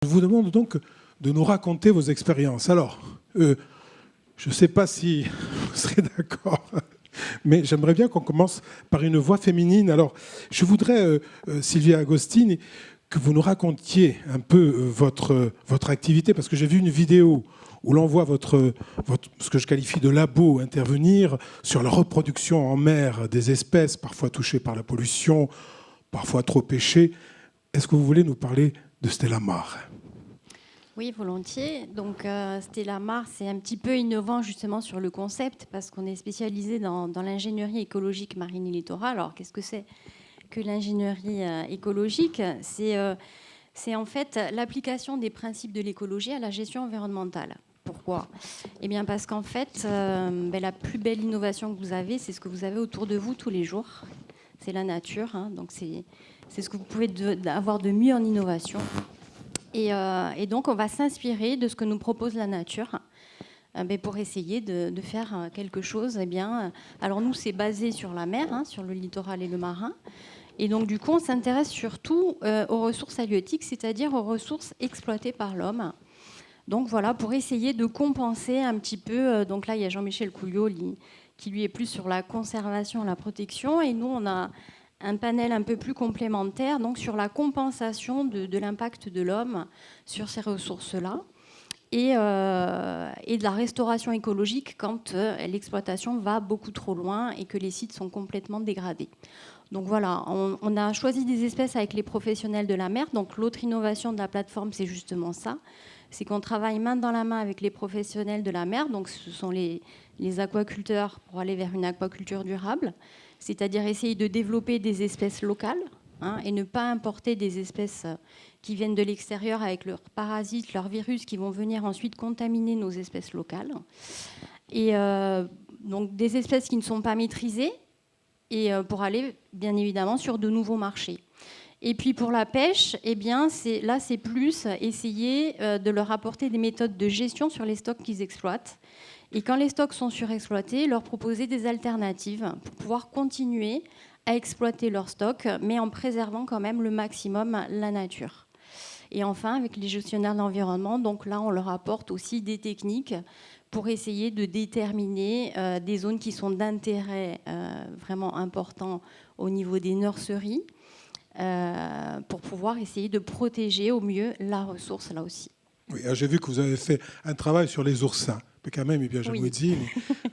Je vous demande donc de nous raconter vos expériences. Alors, je ne sais pas si vous serez d'accord, mais j'aimerais bien qu'on commence par une voix féminine. Alors, je voudrais, Sylvia Agostini, que vous nous racontiez un peu votre activité, parce que j'ai vu une vidéo où l'on voit ce que je qualifie de labo intervenir sur la reproduction en mer des espèces, parfois touchées par la pollution, parfois trop pêchées. Est-ce que vous voulez nous parler de Stella Mar? Oui, volontiers. Donc, Stella Mar, c'est un petit peu innovant justement sur le concept parce qu'on est spécialisé dans l'ingénierie écologique marine et littorale. Alors, qu'est-ce que c'est que l'ingénierie écologique? C'est en fait l'application des principes de l'écologie à la gestion environnementale. Pourquoi? Eh bien, parce qu'en fait, la plus belle innovation que vous avez, c'est ce que vous avez autour de vous tous les jours. C'est la nature. Donc, c'est ce que vous pouvez avoir de mieux en innovation. Et donc, on va s'inspirer de ce que nous propose la nature pour essayer de faire quelque chose. Alors nous, c'est basé sur la mer, sur le littoral et le marin. Et donc, du coup, on s'intéresse surtout aux ressources halieutiques, c'est-à-dire aux ressources exploitées par l'homme. Donc voilà, pour essayer de compenser un petit peu. Donc là, il y a Jean-Michel Couillot qui lui est plus sur la conservation, la protection. Et nous, on a un panel un peu plus complémentaire donc sur la compensation de l'impact de l'homme sur ces ressources-là et de la restauration écologique quand l'exploitation va beaucoup trop loin et que les sites sont complètement dégradés. Donc voilà, on a choisi des espèces avec les professionnels de la mer. Donc l'autre innovation de la plateforme, c'est justement ça. C'est qu'on travaille main dans la main avec les professionnels de la mer. Donc ce sont les aquaculteurs pour aller vers une aquaculture durable. C'est-à-dire essayer de développer des espèces locales et ne pas importer des espèces qui viennent de l'extérieur avec leurs parasites, leurs virus qui vont venir ensuite contaminer nos espèces locales. Et donc des espèces qui ne sont pas maîtrisées et pour aller bien évidemment sur de nouveaux marchés. Et puis pour la pêche, c'est plus essayer de leur apporter des méthodes de gestion sur les stocks qu'ils exploitent. Et quand les stocks sont surexploités, leur proposer des alternatives pour pouvoir continuer à exploiter leurs stocks, mais en préservant quand même le maximum la nature. Et enfin, avec les gestionnaires de l'environnement, donc là, on leur apporte aussi des techniques pour essayer de déterminer des zones qui sont d'intérêt vraiment important au niveau des nurseries, pour pouvoir essayer de protéger au mieux la ressource, là aussi. Oui, j'ai vu que vous avez fait un travail sur les oursins. Mais quand même, je Oui. me dis,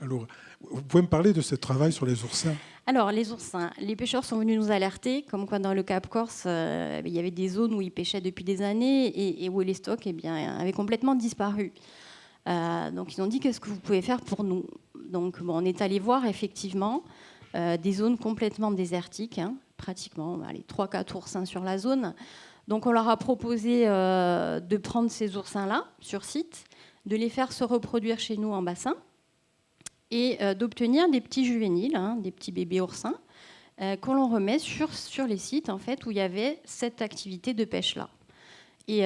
alors, vous pouvez me parler de ce travail sur les oursins? Alors, les oursins, les pêcheurs sont venus nous alerter, comme quoi dans le Cap Corse, il y avait des zones où ils pêchaient depuis des années et où les stocks avaient complètement disparu. Donc, ils ont dit, qu'est-ce que vous pouvez faire pour nous? Donc, on est allé voir effectivement des zones complètement désertiques, pratiquement 3-4 oursins sur la zone. Donc, on leur a proposé de prendre ces oursins-là sur site, de les faire se reproduire chez nous en bassin et d'obtenir des petits juvéniles, des petits bébés oursins, qu'on l'on remet sur les sites en fait, où il y avait cette activité de pêche-là. Et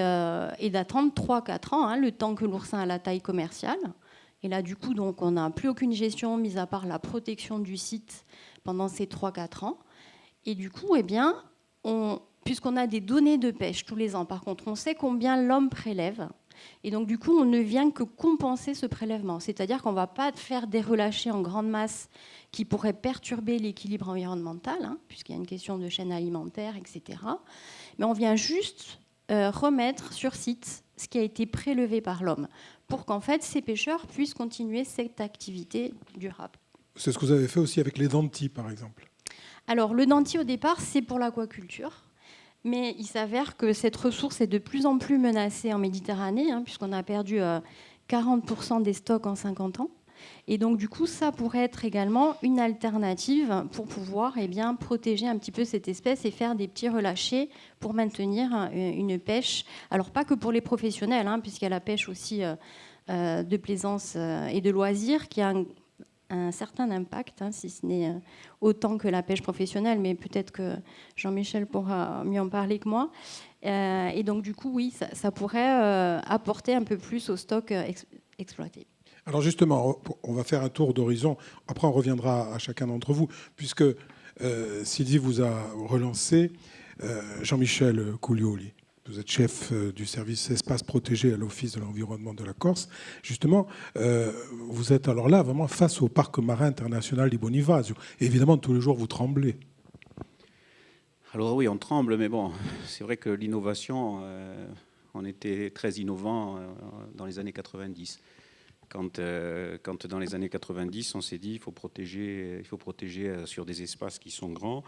d'attendre 3-4 ans, le temps que l'oursin a la taille commerciale. Et là, du coup, donc, on n'a plus aucune gestion, mis à part la protection du site pendant ces 3-4 ans. Et du coup, puisqu'on a des données de pêche tous les ans, par contre, on sait combien l'homme prélève. Et donc, du coup, on ne vient que compenser ce prélèvement. C'est-à-dire qu'on ne va pas faire des relâchés en grande masse qui pourraient perturber l'équilibre environnemental, puisqu'il y a une question de chaîne alimentaire, etc. Mais on vient juste remettre sur site ce qui a été prélevé par l'homme pour qu'en fait, ces pêcheurs puissent continuer cette activité durable. C'est ce que vous avez fait aussi avec les dentis, par exemple. Alors, le denti, au départ, c'est pour l'aquaculture. Mais il s'avère que cette ressource est de plus en plus menacée en Méditerranée, puisqu'on a perdu 40% des stocks en 50 ans. Et donc, du coup, ça pourrait être également une alternative pour pouvoir protéger un petit peu cette espèce et faire des petits relâchés pour maintenir une pêche. Alors, pas que pour les professionnels, puisqu'il y a la pêche aussi de plaisance et de loisirs qui a un certain impact, si ce n'est autant que la pêche professionnelle, mais peut-être que Jean-Michel pourra mieux en parler que moi. Et donc, du coup, oui, ça pourrait apporter un peu plus au stock exploité. Alors justement, on va faire un tour d'horizon. Après, on reviendra à chacun d'entre vous, puisque Sylvie vous a relancé, Jean-Michel Coulioli. Vous êtes chef du service espace protégé à l'Office de l'environnement de la Corse. Justement, vous êtes alors là vraiment face au parc marin international di Bonivacio. Et évidemment, tous les jours, vous tremblez. Alors oui, on tremble, mais bon, c'est vrai que l'innovation, on était très innovant dans les années 90. Quand dans les années 90, on s'est dit il faut protéger sur des espaces qui sont grands.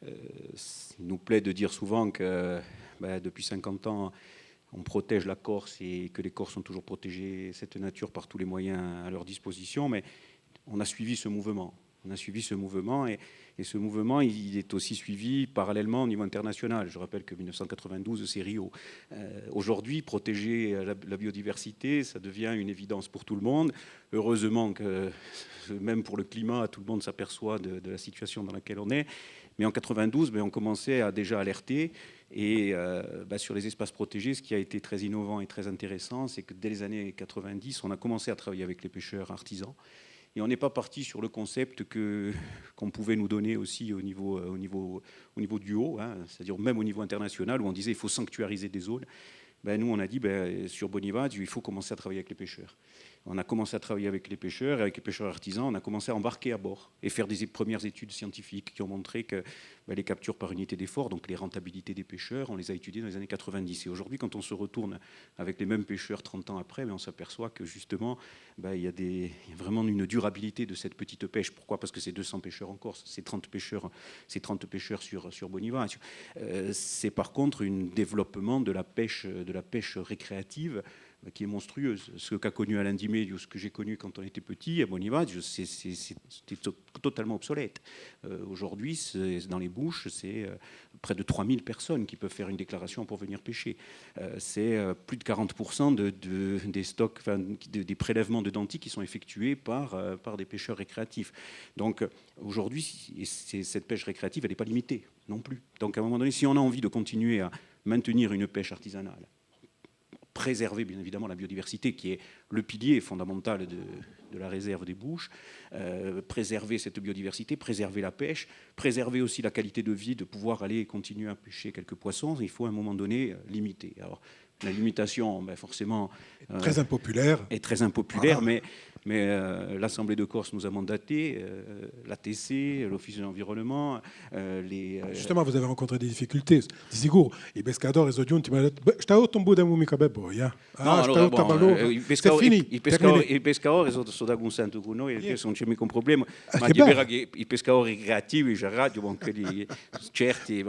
Il nous plaît de dire souvent que depuis 50 ans, on protège la Corse et que les Corses ont toujours protégé cette nature par tous les moyens à leur disposition, mais on a suivi ce mouvement. Et ce mouvement, il est aussi suivi parallèlement au niveau international. Je rappelle que 1992, c'est Rio. Aujourd'hui, protéger la biodiversité, ça devient une évidence pour tout le monde. Heureusement que, même pour le climat, tout le monde s'aperçoit de la situation dans laquelle on est. Mais en 92, on commençait à déjà alerter. Et sur les espaces protégés, ce qui a été très innovant et très intéressant, c'est que dès les années 90, on a commencé à travailler avec les pêcheurs artisans. Et on n'est pas parti sur le concept qu'on pouvait nous donner aussi au niveau du haut, hein, c'est-à-dire même au niveau international, où on disait qu'il faut sanctuariser des zones. Nous, on a dit, sur Bonivacio, il faut commencer à travailler avec les pêcheurs. On a commencé à travailler avec les pêcheurs, et avec les pêcheurs artisans, on a commencé à embarquer à bord et faire des premières études scientifiques qui ont montré que les captures par unité d'effort, donc les rentabilités des pêcheurs, on les a étudiées dans les années 90. Et aujourd'hui, quand on se retourne avec les mêmes pêcheurs 30 ans après, on s'aperçoit que justement, il y a vraiment une durabilité de cette petite pêche. Pourquoi ? Parce que c'est 200 pêcheurs en Corse, c'est 30 pêcheurs sur Bonivacio. C'est par contre un développement de la pêche récréative qui est monstrueuse. Ce qu'a connu Alain Dimé, ce que j'ai connu quand on était petit à Bonivacio, c'était totalement obsolète. Aujourd'hui, dans les bouches, c'est près de 3000 personnes qui peuvent faire une déclaration pour venir pêcher. C'est plus de 40% des stocks, des prélèvements de dentilles qui sont effectués par des pêcheurs récréatifs. Donc aujourd'hui, cette pêche récréative, elle n'est pas limitée non plus. Donc à un moment donné, si on a envie de continuer à maintenir une pêche artisanale, préserver bien évidemment la biodiversité qui est le pilier fondamental de la réserve des Bouches, préserver cette biodiversité, préserver la pêche, préserver aussi la qualité de vie, de pouvoir aller continuer à pêcher quelques poissons, il faut à un moment donné limiter. Alors la limitation, forcément, très impopulaire. Est très impopulaire, voilà. Mais l'Assemblée de Corse nous a mandaté, l'ATC, l'Office de l'environnement, Justement, vous avez rencontré des difficultés. Di sicuro, i pescatori sono giunti, ma hanno detto, sta otto un po' di mica per voi, eh? I pescatori sono da consenso con noi, perché non c'è mica un problema, ma di vera che i pescatori creativi, quelli certi,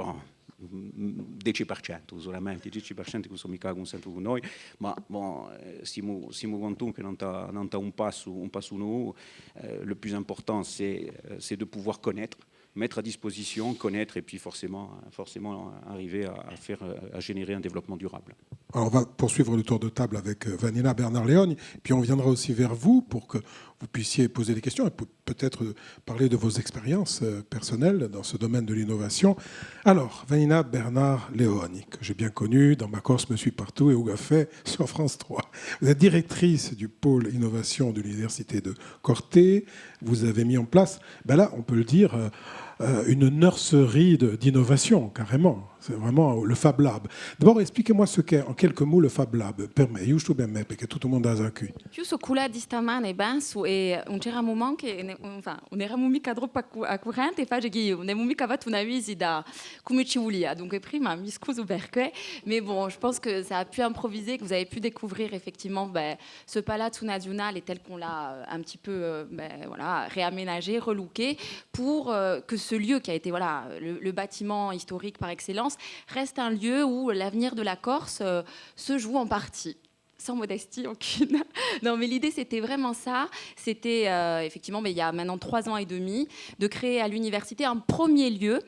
10% solamente, 10% che sono mica consento con noi, ma siamo contenti che non t'ha un passo nuovo. Le plus important, c'est de pouvoir connaître, mettre à disposition, connaître et puis forcément arriver à générer un développement durable. Alors on va poursuivre le tour de table avec Vanina Bernard-Leoni, puis on viendra aussi vers vous pour que vous puissiez poser des questions et peut-être parler de vos expériences personnelles dans ce domaine de l'innovation. Alors, Vanina Bernard-Leoni, que j'ai bien connue, dans Ma Corse me suit partout et Ougafet sur France 3. Vous êtes directrice du pôle innovation de l'université de Corté. Vous avez mis en place, là on peut le dire, une nurserie d'innovation, carrément. C'est vraiment le Fab Lab. D'abord, expliquez-moi ce qu'est, en quelques mots, le Fab Lab. Per me, io sto ben me, perché tutto il mondo ha qui. Io so quella di stamane penso e non c'era un momento che non eravamo mica troppo a corrente e faccio che non abbiamo mica fatto una visita come ci volia. Donc prima mi scuso perché, mais bon, je pense que ça a pu improviser, que vous avez pu découvrir effectivement ce Palazzo Nazionale tel qu'on l'a un petit peu réaménagé, relooké pour que ce lieu qui a été le bâtiment historique par excellence reste un lieu où l'avenir de la Corse se joue en partie. Sans modestie aucune. Non, mais l'idée, c'était vraiment ça. C'était effectivement, il y a maintenant 3 ans et demi, de créer à l'université un premier lieu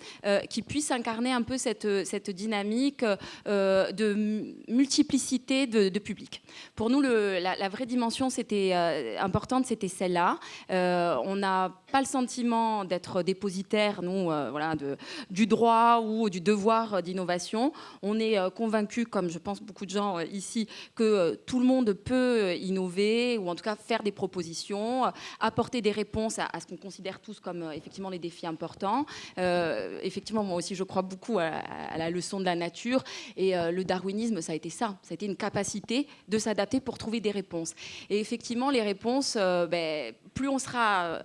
qui puisse incarner un peu cette dynamique de multiplicité de public. Pour nous, la vraie dimension importante, c'était celle-là. On n'a pas le sentiment d'être dépositaire, nous, du droit ou du devoir d'innovation. On est convaincus, comme je pense beaucoup de gens ici, que tout le monde peut innover, ou en tout cas faire des propositions, apporter des réponses à ce qu'on considère tous comme effectivement des défis importants. Effectivement, moi aussi, je crois beaucoup à la leçon de la nature, et le darwinisme, ça a été ça. Ça a été une capacité de s'adapter pour trouver des réponses. Et effectivement, les réponses, plus on sera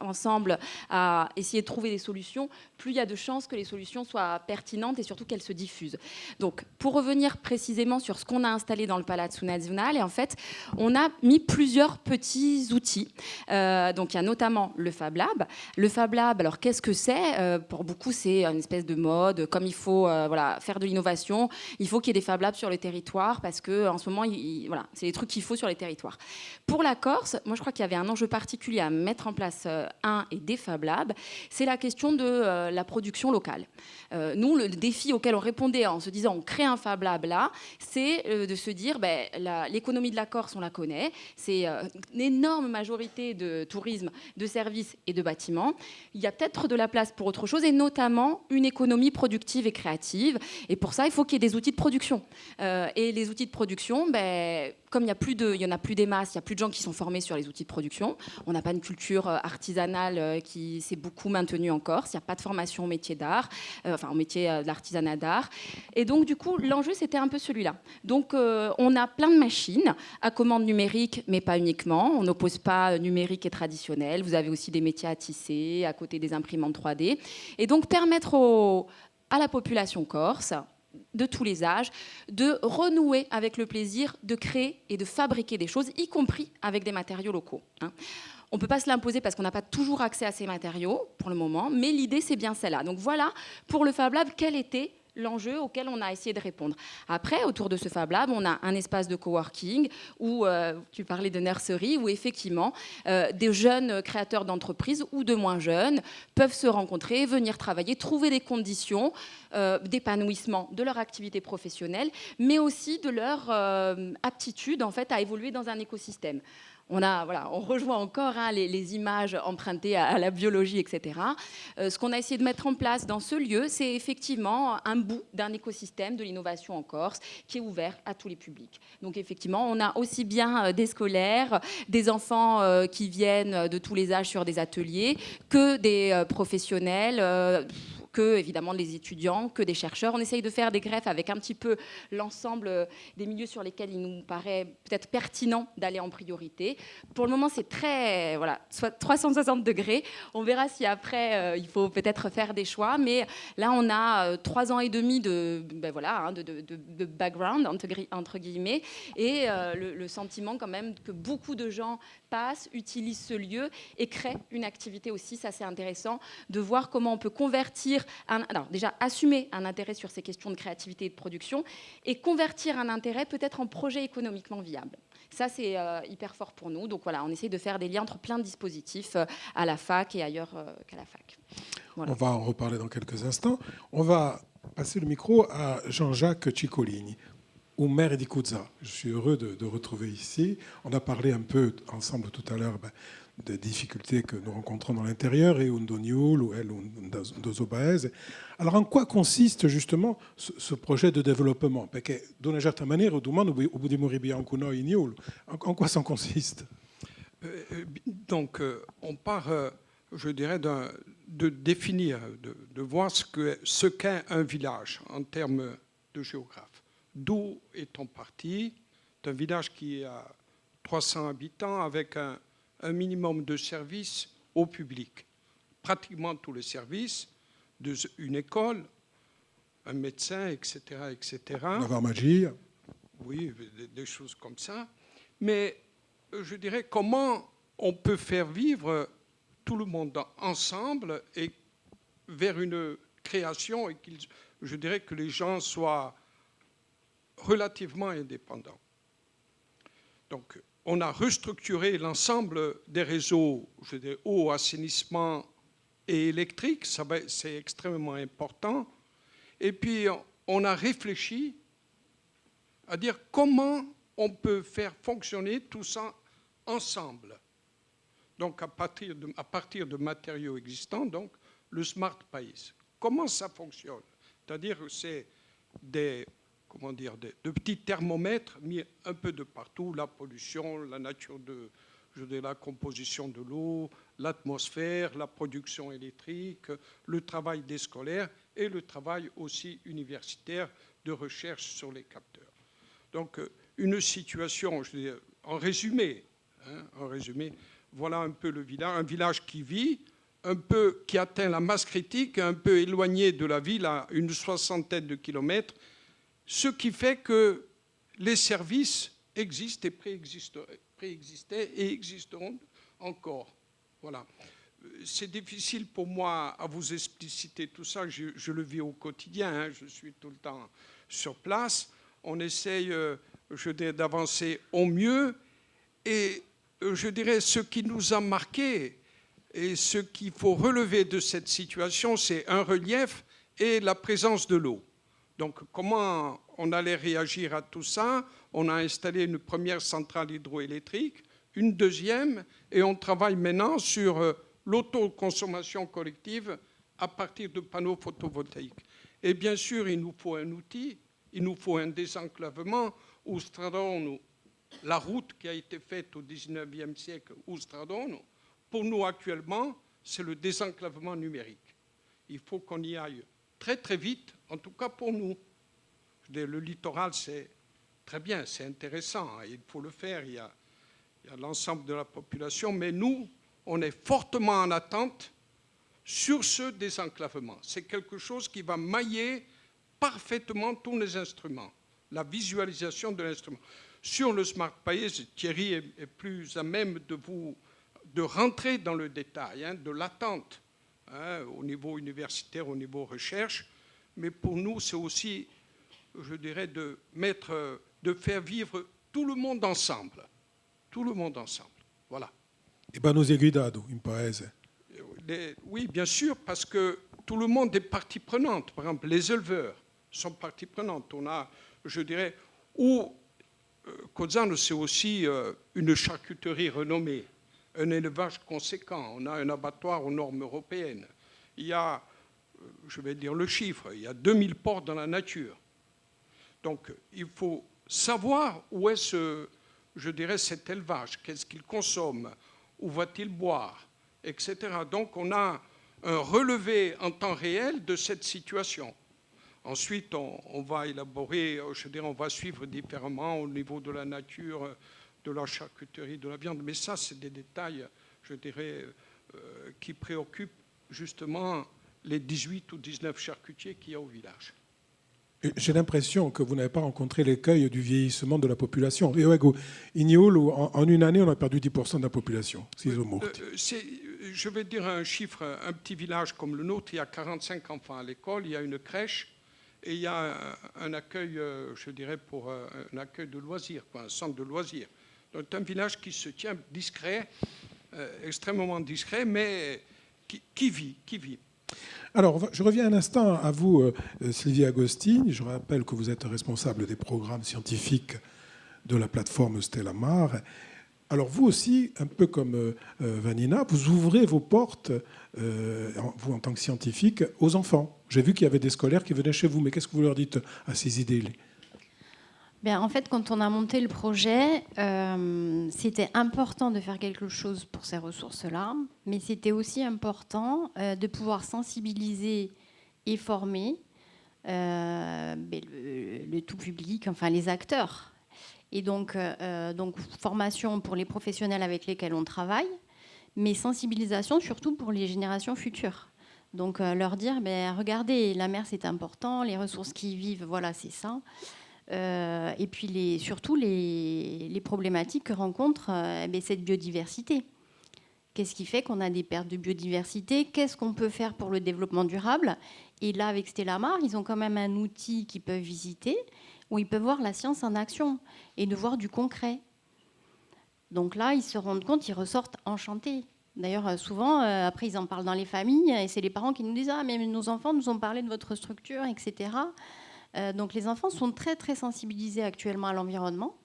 ensemble à essayer de trouver des solutions, plus il y a de chances que les solutions soient pertinentes et surtout qu'elles se diffusent. Donc, pour revenir précisément sur ce qu'on a installé dans le Palazzo Nazionale, et en fait, on a mis plusieurs petits outils. Donc, il y a notamment le Fab Lab. Le Fab Lab, alors qu'est-ce que c'est ? Pour beaucoup, c'est une espèce de mode. Comme il faut faire de l'innovation, il faut qu'il y ait des Fab Labs sur le territoire parce qu'en ce moment, c'est les trucs qu'il faut sur les territoires. Pour la Corse, moi, je crois qu'il y avait un enjeu particulier à mettre en place et des Fab Labs, c'est la question de la production locale. Nous, le défi auquel on répondait en se disant on crée un Fab Lab là, c'est de se dire l'économie de la Corse, on la connaît, c'est une énorme majorité de tourisme, de services et de bâtiments. Il y a peut-être de la place pour autre chose, et notamment une économie productive et créative. Et pour ça, il faut qu'il y ait des outils de production. Et les outils de production, comme il n'y en a plus des masses, il n'y a plus de gens qui sont formés sur les outils de production. On n'a pas une culture artisanale qui s'est beaucoup maintenue en Corse. Il n'y a pas de formation au métier d'art, au métier de l'artisanat d'art. Et donc, du coup, l'enjeu, c'était un peu celui-là. Donc, on a plein de machines à commande numérique, mais pas uniquement. On n'oppose pas numérique et traditionnel. Vous avez aussi des métiers à tisser, à côté des imprimantes 3D. Et donc, permettre à la population corse, de tous les âges, de renouer avec le plaisir de créer et de fabriquer des choses, y compris avec des matériaux locaux. On ne peut pas se l'imposer parce qu'on n'a pas toujours accès à ces matériaux pour le moment, mais l'idée, c'est bien celle-là. Donc voilà, pour le Fab Lab, quel était l'enjeu auquel on a essayé de répondre. Après, autour de ce Fab Lab, on a un espace de coworking où, tu parlais de nursery, où effectivement, des jeunes créateurs d'entreprises ou de moins jeunes peuvent se rencontrer, venir travailler, trouver des conditions d'épanouissement de leur activité professionnelle, mais aussi de leur aptitude en fait, à évoluer dans un écosystème. On rejoint encore les images empruntées à la biologie, etc. Ce qu'on a essayé de mettre en place dans ce lieu, c'est effectivement un bout d'un écosystème de l'innovation en Corse qui est ouvert à tous les publics. Donc effectivement, on a aussi bien des scolaires, des enfants qui viennent de tous les âges sur des ateliers, que des professionnels, que évidemment les étudiants, que des chercheurs. On essaye de faire des greffes avec un petit peu l'ensemble des milieux sur lesquels il nous paraît peut-être pertinent d'aller en priorité. Pour le moment, c'est très, soit 360 degrés. On verra si après, il faut peut-être faire des choix. Mais là, on a 3 ans et demi de background, entre guillemets, et le sentiment quand même que beaucoup de gens passent, utilisent ce lieu et créent une activité aussi. Ça, c'est intéressant de voir comment on peut convertir, déjà assumer un intérêt sur ces questions de créativité et de production et convertir un intérêt peut-être en projet économiquement viable. Ça, c'est hyper fort pour nous. Donc voilà, on essaye de faire des liens entre plein de dispositifs à la fac et ailleurs qu'à la fac. Voilà. On va en reparler dans quelques instants. On va passer le micro à Jean-Jacques Ciccolini, ou maire di Cuza. Je suis heureux de retrouver ici. On a parlé un peu ensemble tout à l'heure des difficultés que nous rencontrons dans l'intérieur, et Undoniul, ou elle, Dozobaez. Alors, en quoi consiste justement ce projet de développement? Parce que, d'une certaine manière, au bout de mourir en quoi ça consiste? Donc, on part, je dirais, de définir, de voir ce qu'est un village en termes de géographe. D'où est-on parti? C'est un village qui a 300 habitants avec un minimum de services au public. Pratiquement tous les services, une école, un médecin, etc. etc. La magie. Oui, des choses comme ça. Mais je dirais comment on peut faire vivre tout le monde ensemble et vers une création, et je dirais que les gens soient relativement indépendants. Donc, on a restructuré l'ensemble des réseaux, je dirais, eau, assainissement et électrique, c'est extrêmement important. Et puis, on a réfléchi à dire comment on peut faire fonctionner tout ça ensemble. Donc, à partir de matériaux existants, donc, le Smart Pays. Comment ça fonctionne? C'est-à-dire que c'est comment dire, de petits thermomètres mis un peu de partout, la pollution, la nature la composition de l'eau, l'atmosphère, la production électrique, le travail des scolaires et le travail aussi universitaire de recherche sur les capteurs. Donc une situation, je veux dire, en résumé, voilà un peu le village, un village qui vit, un peu qui atteint la masse critique, un peu éloigné de la ville à une 60aine de kilomètres, ce qui fait que les services existent et préexistaient et existeront encore. Voilà. C'est difficile pour moi à vous expliciter tout ça, je le vis au quotidien, hein, je suis tout le temps sur place, on essaye d'avancer au mieux, et je dirais ce qui nous a marqué et ce qu'il faut relever de cette situation, c'est un relief et la présence de l'eau. Donc comment on allait réagir à tout ça? On a installé une première centrale hydroélectrique, une deuxième, et on travaille maintenant sur l'autoconsommation collective à partir de panneaux photovoltaïques. Et bien sûr, il nous faut un outil, il nous faut un désenclavement. Oustradono, la route qui a été faite au XIXe siècle, Oustradono, pour nous actuellement, c'est le désenclavement numérique. Il faut qu'on y aille très très vite, en tout cas pour nous. Le littoral, c'est très bien, c'est intéressant, il faut le faire, il y a l'ensemble de la population, mais nous, on est fortement en attente sur ce désenclavement. C'est quelque chose qui va mailler parfaitement tous les instruments, la visualisation de l'instrument. Sur le Smart Pays, Thierry est plus à même de rentrer dans le détail, hein, de l'attente, hein, au niveau universitaire, au niveau recherche, mais pour nous, c'est aussi, je dirais, de faire vivre tout le monde ensemble. Tout le monde ensemble. Voilà. E ben nos guidado in paese. Oui, bien sûr, parce que tout le monde est partie prenante. Par exemple, les éleveurs sont partie prenante. On a, je dirais, Cozzano, c'est aussi une charcuterie renommée, un élevage conséquent. On a un abattoir aux normes européennes. Il y a, je vais dire le chiffre, il y a 2000 porcs dans la nature. Donc, il faut savoir où est je dirais, cet élevage, qu'est-ce qu'il consomme, où va-t-il boire, etc. Donc on a un relevé en temps réel de cette situation. Ensuite, on va élaborer, je dirais, on va suivre différemment au niveau de la nature, de la charcuterie, de la viande, mais ça, c'est des détails, je dirais, qui préoccupent justement les 18 ou 19 charcutiers qu'il y a au village. J'ai l'impression que vous n'avez pas rencontré l'écueil du vieillissement de la population. In Iolo, en une année, on a perdu 10% de la population. Je vais dire un chiffre, un petit village comme le nôtre, il y a 45 enfants à l'école, il y a une crèche et il y a un accueil, je dirais, pour un accueil de loisirs, un centre de loisirs. Donc c'est un village qui se tient discret, extrêmement discret, mais qui vit. Alors, je reviens un instant à vous, Sylvie Agostini. Je rappelle que vous êtes responsable des programmes scientifiques de la plateforme Stella Mar. Alors, vous aussi, un peu comme Vanina, vous ouvrez vos portes, vous en tant que scientifique, aux enfants. J'ai vu qu'il y avait des scolaires qui venaient chez vous, mais qu'est-ce que vous leur dites à ces idées? Bien, en fait, quand on a monté le projet, c'était important de faire quelque chose pour ces ressources-là, mais c'était aussi important de pouvoir sensibiliser et former le tout public, enfin les acteurs. Et donc formation pour les professionnels avec lesquels on travaille, mais sensibilisation surtout pour les générations futures. Donc leur dire, regardez, la mer c'est important, les ressources qui y vivent, voilà, c'est ça. Et puis surtout les problématiques que rencontre cette biodiversité. Qu'est-ce qui fait qu'on a des pertes de biodiversité? Qu'est-ce qu'on peut faire pour le développement durable? Et là, avec Stella Mar, ils ont quand même un outil qu'ils peuvent visiter, où ils peuvent voir la science en action et de voir du concret. Donc là, ils se rendent compte, ils ressortent enchantés. D'ailleurs, souvent, après, ils en parlent dans les familles, et c'est les parents qui nous disent « Ah, mais nos enfants nous ont parlé de votre structure, etc. » Donc les enfants sont très très sensibilisés actuellement à l'environnement.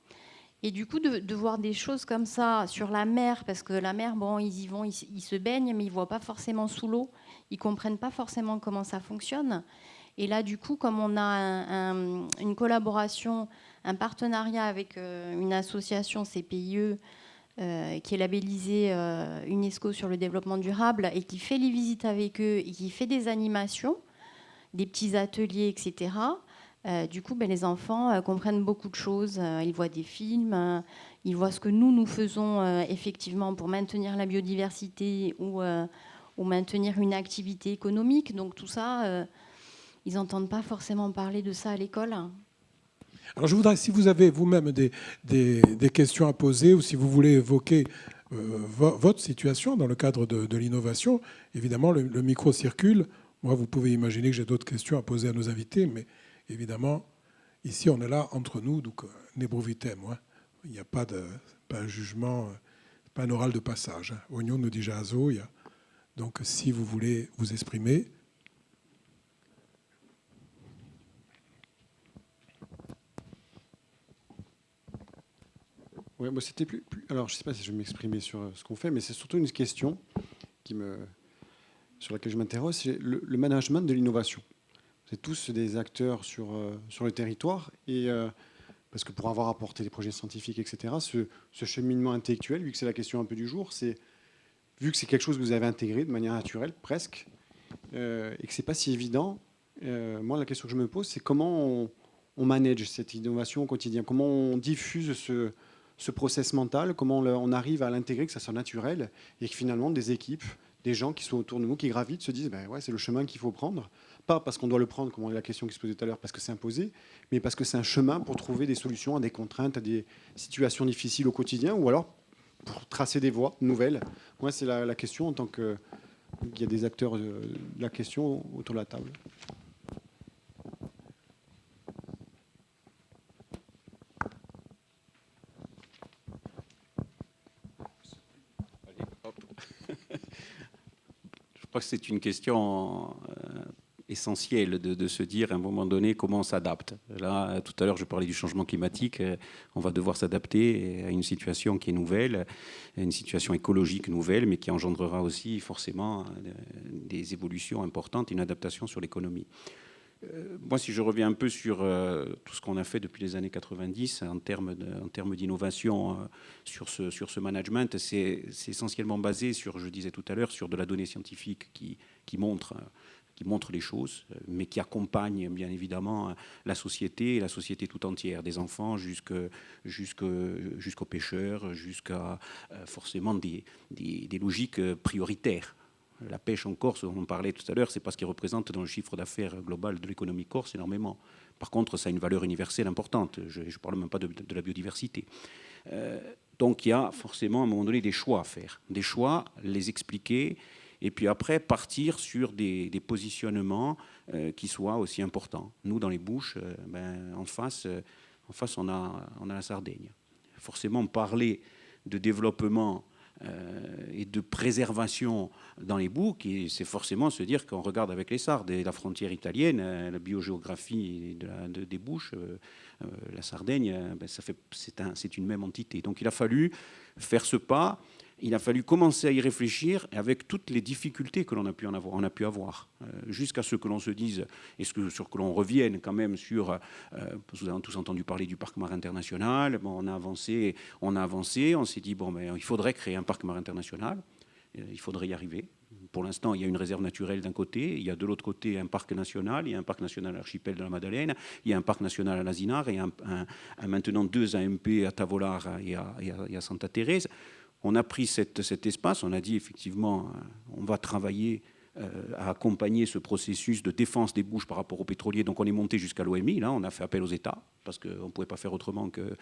Et du coup, de voir des choses comme ça sur la mer, parce que la mer, bon, ils y vont, ils se baignent, mais ils ne voient pas forcément sous l'eau, ils ne comprennent pas forcément comment ça fonctionne. Et là, du coup, comme on a une collaboration, un partenariat avec une association CPIE qui est labellisée UNESCO sur le développement durable et qui fait les visites avec eux et qui fait des animations, des petits ateliers, etc. Du coup, les enfants comprennent beaucoup de choses. Ils voient des films, ils voient ce que nous faisons effectivement pour maintenir la biodiversité ou maintenir une activité économique. Donc tout ça, ils n'entendent pas forcément parler de ça à l'école. Alors je voudrais, si vous avez vous-même des questions à poser ou si vous voulez évoquer votre situation dans le cadre de l'innovation, évidemment, le micro circule. Moi, vous pouvez imaginer que j'ai d'autres questions à poser à nos invités, mais évidemment, ici, on est là entre nous, donc nebrovitem. Hein. Il n'y a pas un jugement, pas un oral de passage. Hein. Oignon nous dit Jazo. Donc, si vous voulez vous exprimer. Ouais, moi, c'était plus. Alors, je ne sais pas si je vais m'exprimer sur ce qu'on fait, mais c'est surtout une question sur laquelle je m'interroge, c'est le management de l'innovation. Vous êtes tous des acteurs sur le territoire, et parce que pour avoir apporté des projets scientifiques, etc., ce cheminement intellectuel, vu que c'est la question un peu du jour, vu que c'est quelque chose que vous avez intégré de manière naturelle, presque, et que ce n'est pas si évident, moi, la question que je me pose, c'est comment on manage cette innovation au quotidien, comment on diffuse ce process mental, comment on arrive à l'intégrer, que ça soit naturel, et que finalement, des équipes, des gens qui sont autour de nous, qui gravitent, se disent ouais, c'est le chemin qu'il faut prendre. Pas parce qu'on doit le prendre, comme la question qui se posait tout à l'heure, parce que c'est imposé, mais parce que c'est un chemin pour trouver des solutions à des contraintes, à des situations difficiles au quotidien, ou alors pour tracer des voies nouvelles. Moi, c'est la question en tant qu'il y a des acteurs de la question autour de la table. Je crois que c'est une question essentielle de se dire à un moment donné comment on s'adapte. Là, tout à l'heure, je parlais du changement climatique. On va devoir s'adapter à une situation qui est nouvelle, à une situation écologique nouvelle, mais qui engendrera aussi forcément des évolutions importantes, une adaptation sur l'économie. Moi, si je reviens un peu sur tout ce qu'on a fait depuis les années 90 en termes d'innovation sur ce management, c'est essentiellement basé sur, je disais tout à l'heure, sur de la donnée scientifique qui montre les choses, mais qui accompagne bien évidemment la société et la société tout entière, des enfants jusqu'aux pêcheurs, jusqu'à forcément des logiques prioritaires. La pêche en Corse, dont on parlait tout à l'heure, c'est pas ce qui représente dans le chiffre d'affaires global de l'économie corse énormément. Par contre, ça a une valeur universelle importante. Je ne parle même pas de la biodiversité. Donc il y a forcément à un moment donné des choix à faire. Des choix, les expliquer, et puis après partir sur des positionnements qui soient aussi importants. Nous, dans les Bouches, en face, on a la Sardaigne. Forcément, parler de développement et de préservation dans les boucs, c'est forcément se dire qu'on regarde avec les Sardes et la frontière italienne, la biogéographie des Bouches, la Sardaigne, c'est une même entité. Donc il a fallu faire ce pas, il a fallu commencer à y réfléchir avec toutes les difficultés que l'on a pu avoir, jusqu'à ce que l'on se dise, et sur que l'on revienne quand même sur, vous avez tous entendu parler du parc marin international, on a avancé, on s'est dit, il faudrait créer un parc marin international, il faudrait y arriver. Pour l'instant, il y a une réserve naturelle d'un côté, il y a de l'autre côté un parc national, il y a un parc national à l'archipel de la Madeleine, il y a un parc national à l'Asinare, et maintenant 2 AMP à Tavolard et à Santa Thérèse. On a pris cet espace, on a dit effectivement, on va travailler à accompagner ce processus de défense des Bouches par rapport aux pétroliers. Donc on est monté jusqu'à l'OMI, là on a fait appel aux États, parce qu'on ne pouvait pas faire autrement que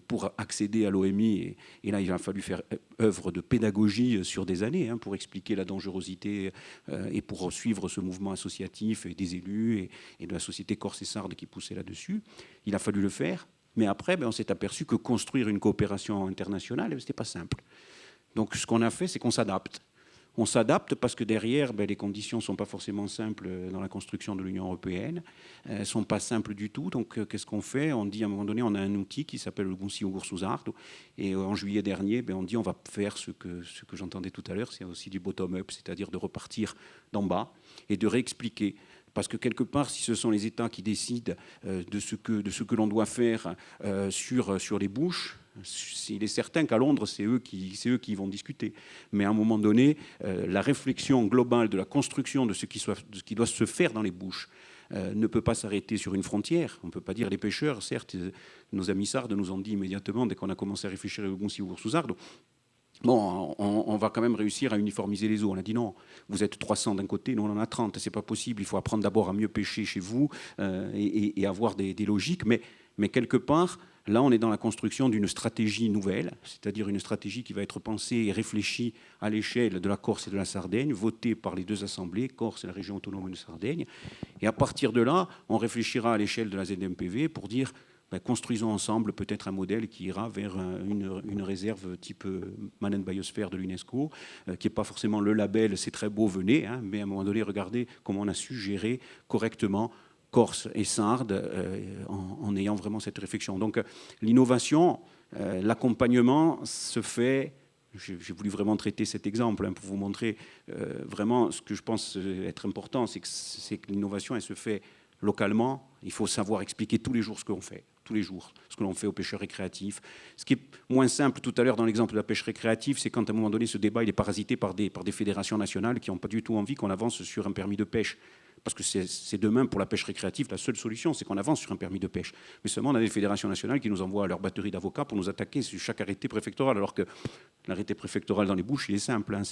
pour accéder à l'OMI. Et là il a fallu faire œuvre de pédagogie sur des années pour expliquer la dangerosité et pour suivre ce mouvement associatif et des élus et de la société corse et sarde qui poussait là-dessus. Il a fallu le faire. Mais après, on s'est aperçu que construire une coopération internationale, ce n'était pas simple. Donc ce qu'on a fait, c'est qu'on s'adapte. On s'adapte parce que derrière, les conditions ne sont pas forcément simples dans la construction de l'Union européenne. Elles ne sont pas simples du tout. Donc qu'est-ce qu'on fait? On dit à un moment donné, on a un outil qui s'appelle le Gunsi Ugursuzardo. Et en juillet dernier, on dit on va faire ce que j'entendais tout à l'heure, c'est aussi du bottom-up, c'est-à-dire de repartir d'en bas et de réexpliquer Parce que quelque part, si ce sont les États qui décident de ce que l'on doit faire sur les bouches, il est certain qu'à Londres, c'est eux qui vont discuter. Mais à un moment donné, la réflexion globale de la construction de ce qui doit se faire dans les bouches ne peut pas s'arrêter sur une frontière. On ne peut pas dire les pêcheurs, certes, nos amis sardes nous ont dit immédiatement, dès qu'on a commencé à réfléchir au Moussi ou sous Ardo, bon, on va quand même réussir à uniformiser les eaux. On a dit non, vous êtes 300 d'un côté, nous on en a 30, c'est pas possible. Il faut apprendre d'abord à mieux pêcher chez vous et avoir des logiques. Mais quelque part, là on est dans la construction d'une stratégie nouvelle, c'est-à-dire une stratégie qui va être pensée et réfléchie à l'échelle de la Corse et de la Sardaigne, votée par les deux assemblées, Corse et la région autonome de Sardaigne. Et à partir de là, on réfléchira à l'échelle de la ZMPV pour dire... construisons ensemble peut-être un modèle qui ira vers une réserve type Manen Biosphère de l'UNESCO, qui n'est pas forcément le label, c'est très beau, venez, hein, mais à un moment donné, regardez comment on a su gérer correctement Corse et Sardes en ayant vraiment cette réflexion. Donc l'innovation, l'accompagnement se fait... J'ai voulu vraiment traiter cet exemple pour vous montrer vraiment ce que je pense être important, c'est que l'innovation, elle se fait localement. Il faut savoir expliquer tous les jours ce que l'on fait, tous les jours, ce que l'on fait aux pêcheurs récréatifs. Ce qui est moins simple tout à l'heure dans l'exemple de la pêche récréative, c'est quand à un moment donné ce débat il est parasité par des fédérations nationales qui n'ont pas du tout envie qu'on avance sur un permis de pêche. Parce que c'est demain, pour la pêche récréative, la seule solution, c'est qu'on avance sur un permis de pêche. Mais seulement, on a des fédérations nationales qui nous envoient leur batterie d'avocats pour nous attaquer sur chaque arrêté préfectoral. Alors que l'arrêté préfectoral dans les bouches, il est simple. Hein,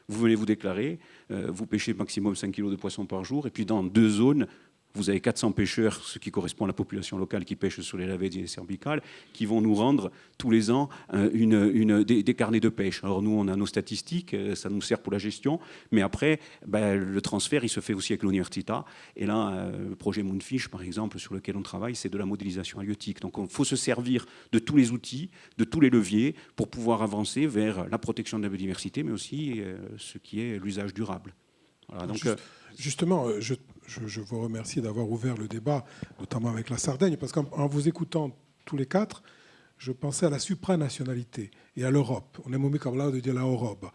vous venez vous déclarer, vous pêchez maximum 5 kg de poissons par jour, et puis dans 2 zones, vous avez 400 pêcheurs, ce qui correspond à la population locale qui pêche sur les lavets et les cerbicales, qui vont nous rendre tous les ans des carnets de pêche. Alors nous, on a nos statistiques, ça nous sert pour la gestion, mais après, le transfert, il se fait aussi avec l'Università. Et là, le projet Moonfish, par exemple, sur lequel on travaille, c'est de la modélisation halieutique. Donc il faut se servir de tous les outils, de tous les leviers, pour pouvoir avancer vers la protection de la biodiversité, mais aussi ce qui est l'usage durable. Voilà, donc, justement, je vous remercie d'avoir ouvert le débat, notamment avec la Sardaigne, parce qu'en vous écoutant tous les quatre, je pensais à la supranationalité et à l'Europe. On aime au mieux de dire la Europe.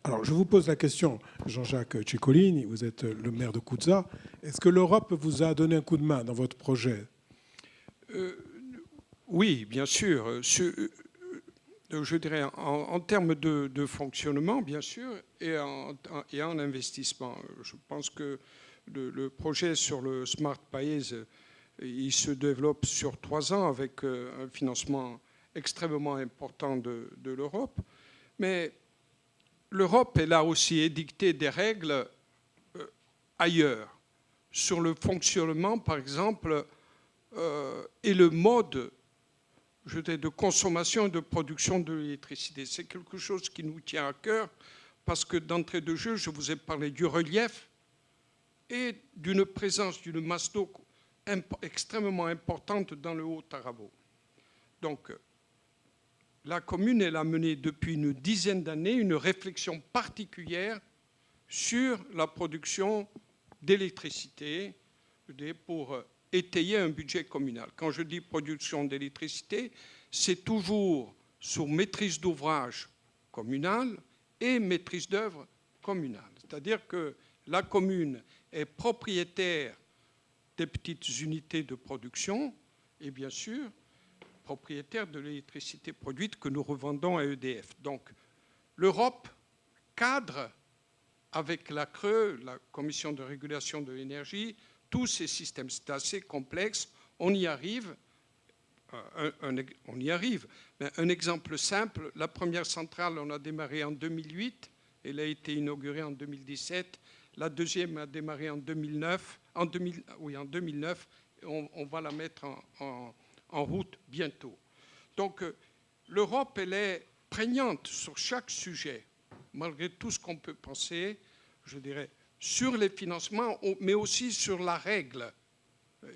Alors, je vous pose la question, Jean-Jacques Ciccolini, vous êtes le maire de Cuza. Est-ce que l'Europe vous a donné un coup de main dans votre projet ? Oui, bien sûr. Je dirais en termes de fonctionnement, bien sûr, et en investissement. Je pense que le projet sur le Smart Pays, il se développe sur 3 ans avec un financement extrêmement important de l'Europe. Mais l'Europe, elle a aussi édicté des règles ailleurs, sur le fonctionnement, par exemple, et le mode de consommation et de production de l'électricité. C'est quelque chose qui nous tient à cœur parce que d'entrée de jeu, je vous ai parlé du relief et d'une présence d'une masse d'eau extrêmement importante dans le Haut-Tarabo. Donc, la commune, elle a mené depuis une dizaine d'années une réflexion particulière sur la production d'électricité pour étayer un budget communal. Quand je dis production d'électricité, c'est toujours sous maîtrise d'ouvrage communale et maîtrise d'œuvre communale. C'est-à-dire que la commune est propriétaire des petites unités de production et bien sûr propriétaire de l'électricité produite que nous revendons à EDF. Donc l'Europe cadre avec la CRE, la Commission de régulation de l'énergie, tous ces systèmes. C'est assez complexe, on y arrive. Mais un exemple simple, la première centrale, on a démarré en 2008, elle a été inaugurée en 2017. La deuxième a démarré en 2009. En 2009, on va la mettre en route bientôt. Donc l'Europe, elle est prégnante sur chaque sujet, malgré tout ce qu'on peut penser, je dirais, sur les financements, mais aussi sur la règle.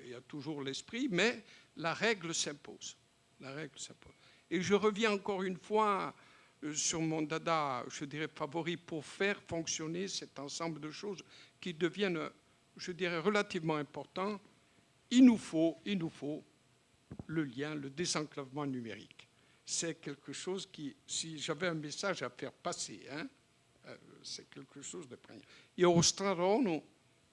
Il y a toujours l'esprit, mais la règle s'impose. La règle s'impose. Et je reviens encore une fois sur mon dada, je dirais, favori pour faire fonctionner cet ensemble de choses qui deviennent, je dirais, relativement importants. Il nous faut le lien, le désenclavement numérique. C'est quelque chose qui, si j'avais un message à faire passer, c'est quelque chose de prégnant. Et au Strarone,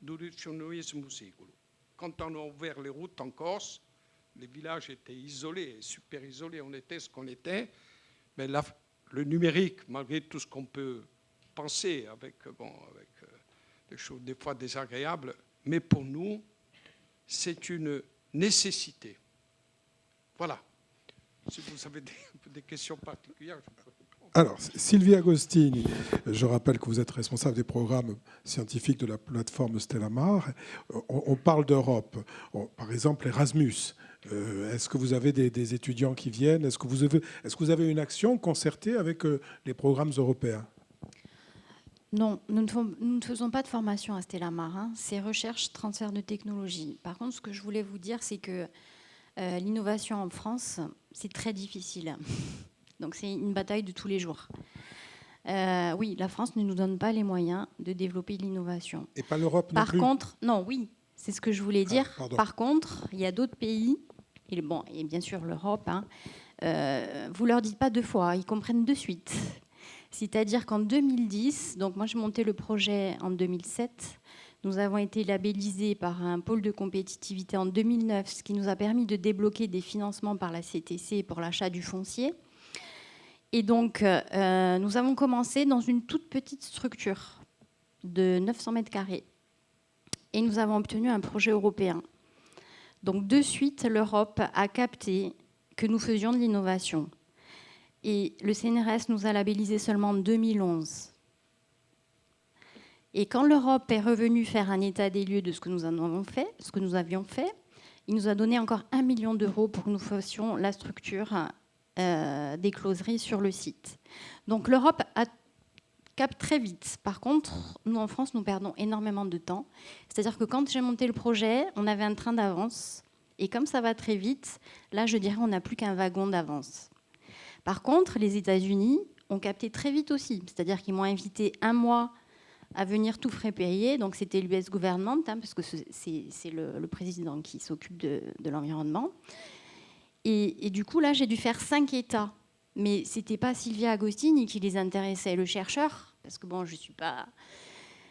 dell'illusionismo secolo. Quand on a ouvert les routes en Corse, les villages étaient isolés, super isolés, on était ce qu'on était. Mais là, le numérique, malgré tout ce qu'on peut penser avec des choses des fois désagréables, mais pour nous, c'est une nécessité. Voilà. Si vous avez des questions particulières, je peux répondre. Alors, Sylvie Agostini, je rappelle que vous êtes responsable des programmes scientifiques de la plateforme Stellamar. On parle d'Europe. Par exemple, Erasmus. Est-ce que vous avez des étudiants qui viennent? Est-ce que vous avez une action concertée avec les programmes européens? Non, nous ne faisons pas de formation à Stellamar. Hein. C'est recherche, transfert de technologie. Par contre, ce que je voulais vous dire, c'est que l'innovation en France, c'est très difficile. Donc c'est une bataille de tous les jours. Oui, la France ne nous donne pas les moyens de développer l'innovation. Et pas l'Europe non plus. Par contre, non, oui, c'est ce que je voulais dire. Par contre, il y a d'autres pays, et bien sûr l'Europe, hein, vous leur dites pas deux fois, ils comprennent de suite. C'est-à-dire qu'en 2010, donc moi j'ai monté le projet en 2007, nous avons été labellisés par un pôle de compétitivité en 2009, ce qui nous a permis de débloquer des financements par la CTC pour l'achat du foncier. Et donc, nous avons commencé dans une toute petite structure de 900 mètres carrés. Et nous avons obtenu un projet européen. Donc, de suite, l'Europe a capté que nous faisions de l'innovation. Et le CNRS nous a labellisés seulement en 2011. Et quand l'Europe est revenue faire un état des lieux de ce que nous avions fait, il nous a donné encore 1 million d'euros pour que nous fassions la structure des closeries sur le site. Donc l'Europe capte très vite. Par contre, nous en France, nous perdons énormément de temps. C'est-à-dire que quand j'ai monté le projet, on avait un train d'avance. Et comme ça va très vite, là, je dirais, on n'a plus qu'un wagon d'avance. Par contre, les États-Unis ont capté très vite aussi. C'est-à-dire qu'ils m'ont invité 1 mois à venir tout frais payer. Donc c'était l'US Government, hein, parce que c'est le président qui s'occupe de l'environnement. Et du coup, là, j'ai dû faire 5 États. Mais ce n'était pas Sylvia Agostini qui les intéressait, le chercheur, parce que bon, je ne suis pas...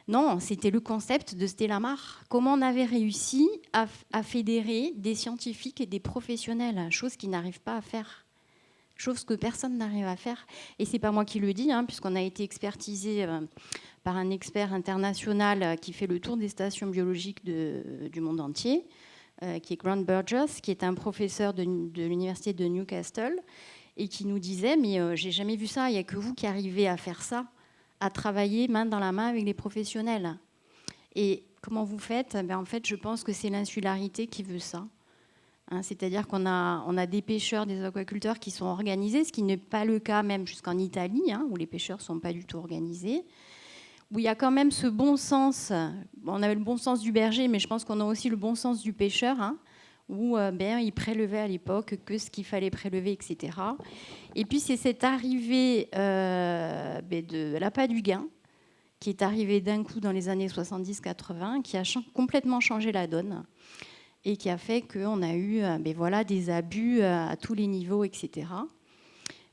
Non, c'était le concept de Stellamar. Comment on avait réussi à fédérer des scientifiques et des professionnels, chose qu'ils n'arrivent pas à faire. Chose que personne n'arrive à faire. Et ce n'est pas moi qui le dis, hein, puisqu'on a été expertisé par un expert international qui fait le tour des stations biologiques du monde entier, qui est Grant Burgess, qui est un professeur de l'université de Newcastle, et qui nous disait, mais j'ai jamais vu ça, il n'y a que vous qui arrivez à faire ça, à travailler main dans la main avec les professionnels. Et comment vous faites? En fait, je pense que c'est l'insularité qui veut ça. Hein, c'est-à-dire qu'on a des pêcheurs, des aquaculteurs qui sont organisés, ce qui n'est pas le cas même jusqu'en Italie, hein, où les pêcheurs ne sont pas du tout organisés, où il y a quand même ce bon sens. On avait le bon sens du berger, mais je pense qu'on a aussi le bon sens du pêcheur, hein, où ils prélevaient à l'époque que ce qu'il fallait prélever, etc. Et puis c'est cette arrivée de l'appât du gain, qui est arrivée d'un coup dans les années 70-80, qui a complètement changé la donne, et qui a fait qu'on a eu des abus à tous les niveaux, etc.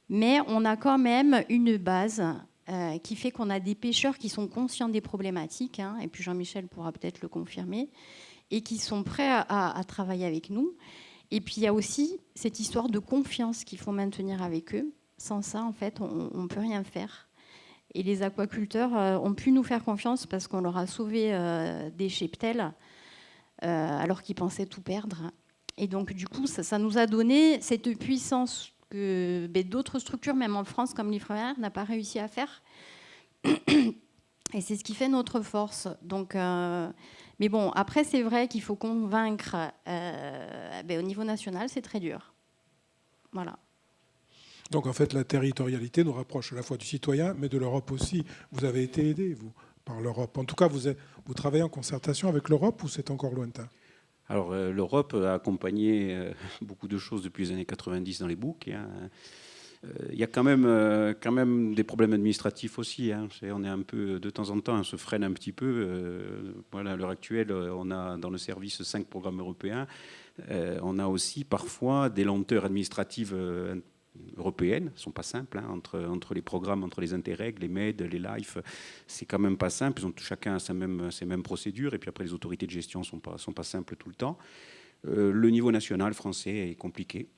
Mais on a quand même une base qui fait qu'on a des pêcheurs qui sont conscients des problématiques, hein, et puis Jean-Michel pourra peut-être le confirmer, et qui sont prêts à travailler avec nous. Et puis il y a aussi cette histoire de confiance qu'il faut maintenir avec eux. Sans ça, en fait, on ne peut rien faire. Et les aquaculteurs ont pu nous faire confiance parce qu'on leur a sauvé des cheptels, alors qu'ils pensaient tout perdre. Et donc, du coup, ça nous a donné cette puissance que d'autres structures, même en France, comme l'IFREMER, n'a pas réussi à faire. Et c'est ce qui fait notre force. Donc, mais bon, après, c'est vrai qu'il faut convaincre au niveau national, c'est très dur. Voilà. Donc, en fait, la territorialité nous rapproche à la fois du citoyen, mais de l'Europe aussi. Vous avez été aidé, vous, par l'Europe. En tout cas, vous travaillez en concertation avec l'Europe ou c'est encore lointain? Alors, l'Europe a accompagné beaucoup de choses depuis les années 90 dans les boucs. Hein. Il y a quand même des problèmes administratifs aussi. Hein. On est un peu, de temps en temps, on se freine un petit peu. Voilà, à l'heure actuelle, on a dans le service 5 programmes européens. On a aussi parfois des lenteurs administratives européennes ne sont pas simples, hein, entre les programmes, entre les Interreg, les MED, les LIFE, c'est quand même pas simple. Ils ont chacun ses mêmes procédures, et puis après les autorités de gestion sont pas simples tout le temps. Le niveau national français est compliqué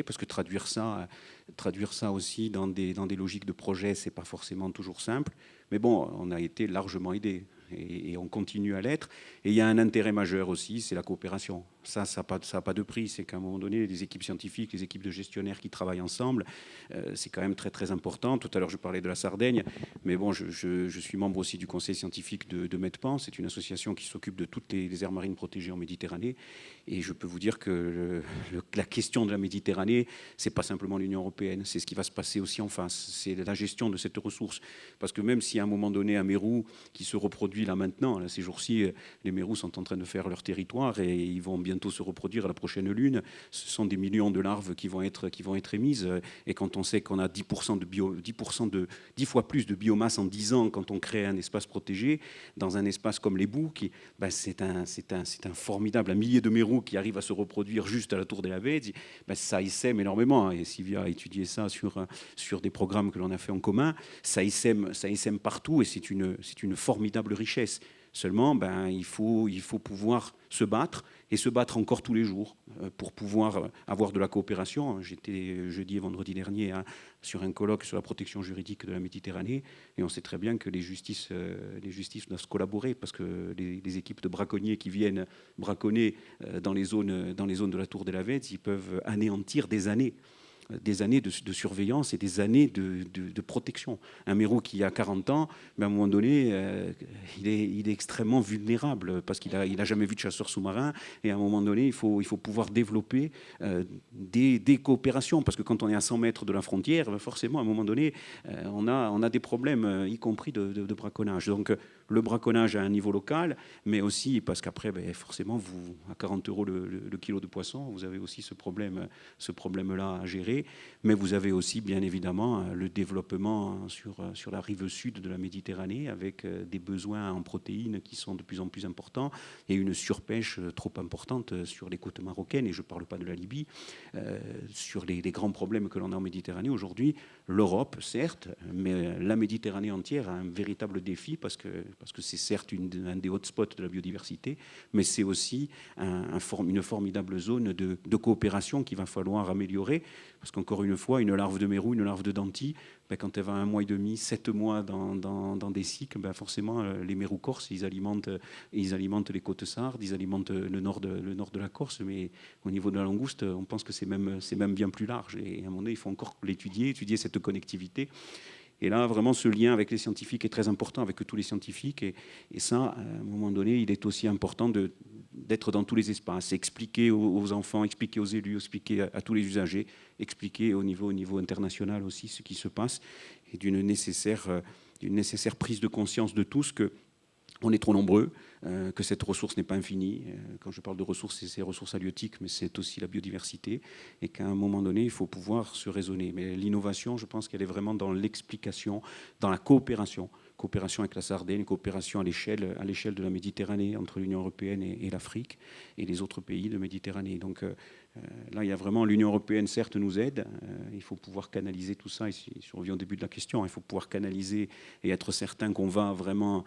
parce que traduire ça aussi dans des logiques de projet, c'est pas forcément toujours simple. Mais bon, on a été largement aidé et on continue à l'être. Et il y a un intérêt majeur aussi, c'est la coopération. Ça n'a pas de prix. C'est qu'à un moment donné, les équipes scientifiques, les équipes de gestionnaires qui travaillent ensemble, c'est quand même très très important. Tout à l'heure, je parlais de la Sardaigne, mais bon, je suis membre aussi du conseil scientifique de MEDPAN. C'est une association qui s'occupe de toutes les aires marines protégées en Méditerranée. Et je peux vous dire que la question de la Méditerranée, c'est pas simplement l'Union européenne, c'est ce qui va se passer aussi en face. C'est la gestion de cette ressource. Parce que même si à un moment donné, un mérou qui se reproduit là maintenant, là, ces jours-ci, les mérous sont en train de faire leur territoire et ils vont bientôt se reproduire à la prochaine lune. Ce sont des millions de larves qui vont être émises. Et quand on sait qu'on a 10 fois plus de biomasse en 10 ans quand on crée un espace protégé, dans un espace comme les boues, c'est un formidable, un millier de mérous qui arrivent à se reproduire juste à la Tour de la Vèze, ça essaime énormément. Et Sylvia a étudié ça sur des programmes que l'on a fait en commun. Ça essaime partout et c'est une formidable richesse. Seulement, il faut pouvoir se battre et se battre encore tous les jours pour pouvoir avoir de la coopération. J'étais jeudi et vendredi dernier sur un colloque sur la protection juridique de la Méditerranée et on sait très bien que les justices doivent se collaborer parce que les équipes de braconniers qui viennent braconner dans les zones de la Tour de la Vèze, ils peuvent anéantir des années de surveillance et des années de protection. Un mérou qui a 40 ans, mais à un moment donné, il est extrêmement vulnérable parce qu'il a jamais vu de chasseur sous-marin. Et à un moment donné, il faut pouvoir développer des coopérations. Parce que quand on est à 100 mètres de la frontière, forcément, à un moment donné, on a des problèmes, y compris de braconnage. Donc, le braconnage à un niveau local, mais aussi parce qu'après, forcément, à 40 € le kilo de poisson, vous avez aussi ce problème-là à gérer. Mais vous avez aussi, bien évidemment, le développement sur la rive sud de la Méditerranée, avec des besoins en protéines qui sont de plus en plus importants et une surpêche trop importante sur les côtes marocaines, et je ne parle pas de la Libye, sur les grands problèmes que l'on a en Méditerranée aujourd'hui. L'Europe, certes, mais la Méditerranée entière a un véritable défi parce que c'est certes un des hotspots de la biodiversité, mais c'est aussi une formidable zone de coopération qu'il va falloir améliorer. Parce qu'encore une fois, une larve de mérou, une larve de dentille, quand elle va 1 mois et demi, 7 mois dans des cycles, forcément, les mérous corses, ils alimentent les côtes sardes, ils alimentent le nord de la Corse, mais au niveau de la langouste, on pense que c'est même bien plus large. Et à un moment donné, il faut encore étudier cette connectivité. Et là, vraiment, ce lien avec les scientifiques est très important, avec tous les scientifiques. Et ça, à un moment donné, il est aussi important d'être dans tous les espaces, expliquer aux enfants, expliquer aux élus, expliquer à tous les usagers, expliquer au niveau international aussi ce qui se passe, et d'une nécessaire prise de conscience de tous que on est trop nombreux, que cette ressource n'est pas infinie. Quand je parle de ressources, c'est les ressources halieutiques, mais c'est aussi la biodiversité. Et qu'à un moment donné, il faut pouvoir se raisonner. Mais l'innovation, je pense qu'elle est vraiment dans l'explication, dans la coopération. Coopération avec la Sardaigne, coopération à l'échelle de la Méditerranée, entre l'Union européenne et l'Afrique, et les autres pays de Méditerranée. Donc là, il y a vraiment l'Union européenne, certes, nous aide. Il faut pouvoir canaliser tout ça. Et si on revient au début de la question, il faut pouvoir canaliser et être certain qu'on va vraiment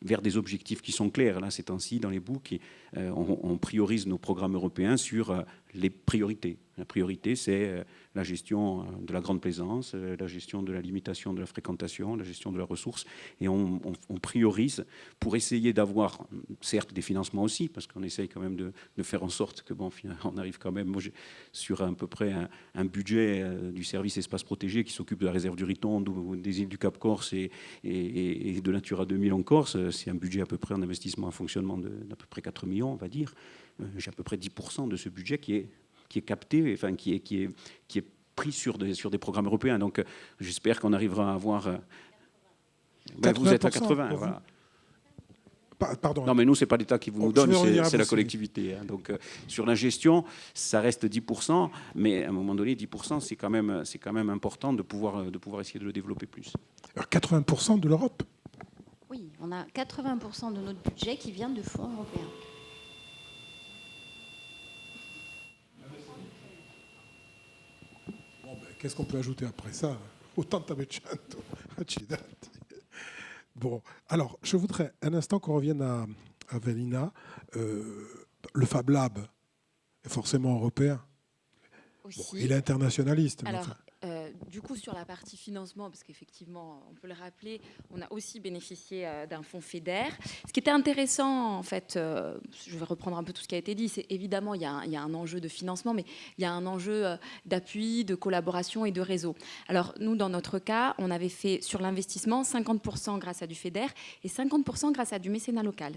vers des objectifs qui sont clairs. Là, ces temps-ci, dans les boucs, on priorise nos programmes européens sur les priorités. La priorité, c'est la gestion de la grande plaisance, la gestion de la limitation de la fréquentation, la gestion de la ressource. Et on priorise pour essayer d'avoir, certes, des financements aussi, parce qu'on essaye quand même de faire en sorte que, on arrive quand même sur à peu près un budget du service espace protégé qui s'occupe de la réserve du Ritonde ou des îles du Cap Corse et de Natura 2000 en Corse. C'est un budget à peu près en investissement en fonctionnement d'à peu près 4 millions, on va dire. J'ai à peu près 10% de ce budget qui est capté, enfin qui est pris sur des programmes européens. Donc j'espère qu'on arrivera à avoir... vous êtes à 80, voilà. Pardon. Non, mais nous, ce n'est pas l'État qui vous nous donne, c'est la collectivité. Donc sur la gestion, ça reste 10%, mais à un moment donné, 10%, c'est quand même important de pouvoir essayer de le développer plus. Alors 80% de l'Europe ? Oui, on a 80% de notre budget qui vient de fonds européens. Qu'est-ce qu'on peut ajouter après ça? Autant t'avecento, accidenti. Bon, alors, je voudrais un instant qu'on revienne à Velina. Le Fab Lab est forcément européen. Aussi. Bon, il est internationaliste. Mais Alors, enfin, du coup, sur la partie financement, parce qu'effectivement, on peut le rappeler, on a aussi bénéficié d'un fonds FEDER. Ce qui était intéressant, en fait, je vais reprendre un peu tout ce qui a été dit, c'est évidemment, il y a un enjeu de financement, mais il y a un enjeu d'appui, de collaboration et de réseau. Alors, nous, dans notre cas, on avait fait sur l'investissement 50% grâce à du FEDER et 50% grâce à du mécénat local.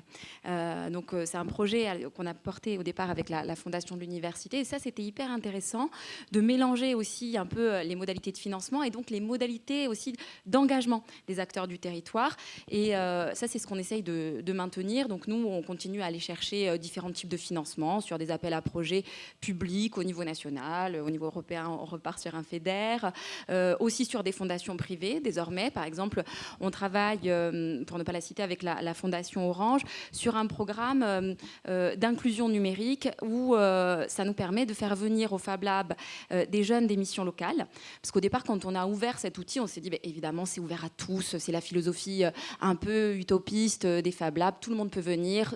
Donc, c'est un projet qu'on a porté au départ avec la fondation de l'université. Et ça, c'était hyper intéressant de mélanger aussi un peu les modalités de financement et donc les modalités aussi d'engagement des acteurs du territoire. Et ça, c'est ce qu'on essaye de maintenir. Donc nous, on continue à aller chercher différents types de financement sur des appels à projets publics au niveau national, au niveau européen, on repart sur un FEDER, aussi sur des fondations privées désormais. Par exemple, on travaille, pour ne pas la citer, avec la Fondation Orange sur un programme d'inclusion numérique où ça nous permet de faire venir au Fab Lab des jeunes des missions locales. Parce qu'au départ, quand on a ouvert cet outil, on s'est dit, évidemment, c'est ouvert à tous. C'est la philosophie un peu utopiste des Fab Labs. Tout le monde peut venir.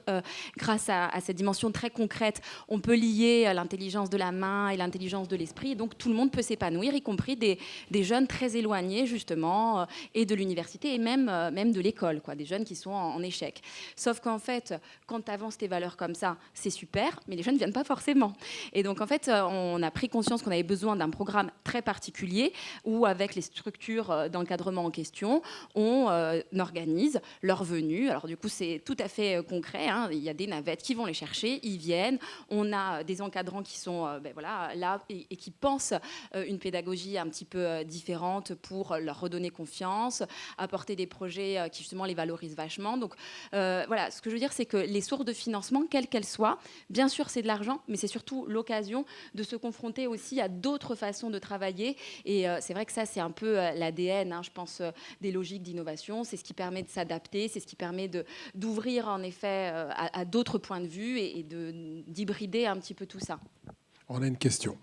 Grâce à cette dimension très concrète, on peut lier l'intelligence de la main et l'intelligence de l'esprit. Donc, tout le monde peut s'épanouir, y compris des jeunes très éloignés, justement, et de l'université et même de l'école, quoi, des jeunes qui sont en échec. Sauf qu'en fait, quand tu avances tes valeurs comme ça, c'est super, mais les jeunes ne viennent pas forcément. Et donc, en fait, on a pris conscience qu'on avait besoin d'un programme très particulier où, avec les structures d'encadrement en question, on organise leur venue. Alors, du coup, c'est tout à fait concret, hein. Il y a des navettes qui vont les chercher, ils viennent. On a des encadrants qui sont voilà, là et qui pensent une pédagogie un petit peu différente pour leur redonner confiance, apporter des projets qui, justement, les valorisent vachement. Donc, voilà, ce que je veux dire, c'est que les sources de financement, quelles qu'elles soient, bien sûr, c'est de l'argent, mais c'est surtout l'occasion de se confronter aussi à d'autres façons de travailler. Et c'est vrai que ça, c'est un peu l'ADN, hein, je pense, des logiques d'innovation. C'est ce qui permet de s'adapter, c'est ce qui permet d'ouvrir, en effet, à d'autres points de vue et d'hybrider un petit peu tout ça. on a une question.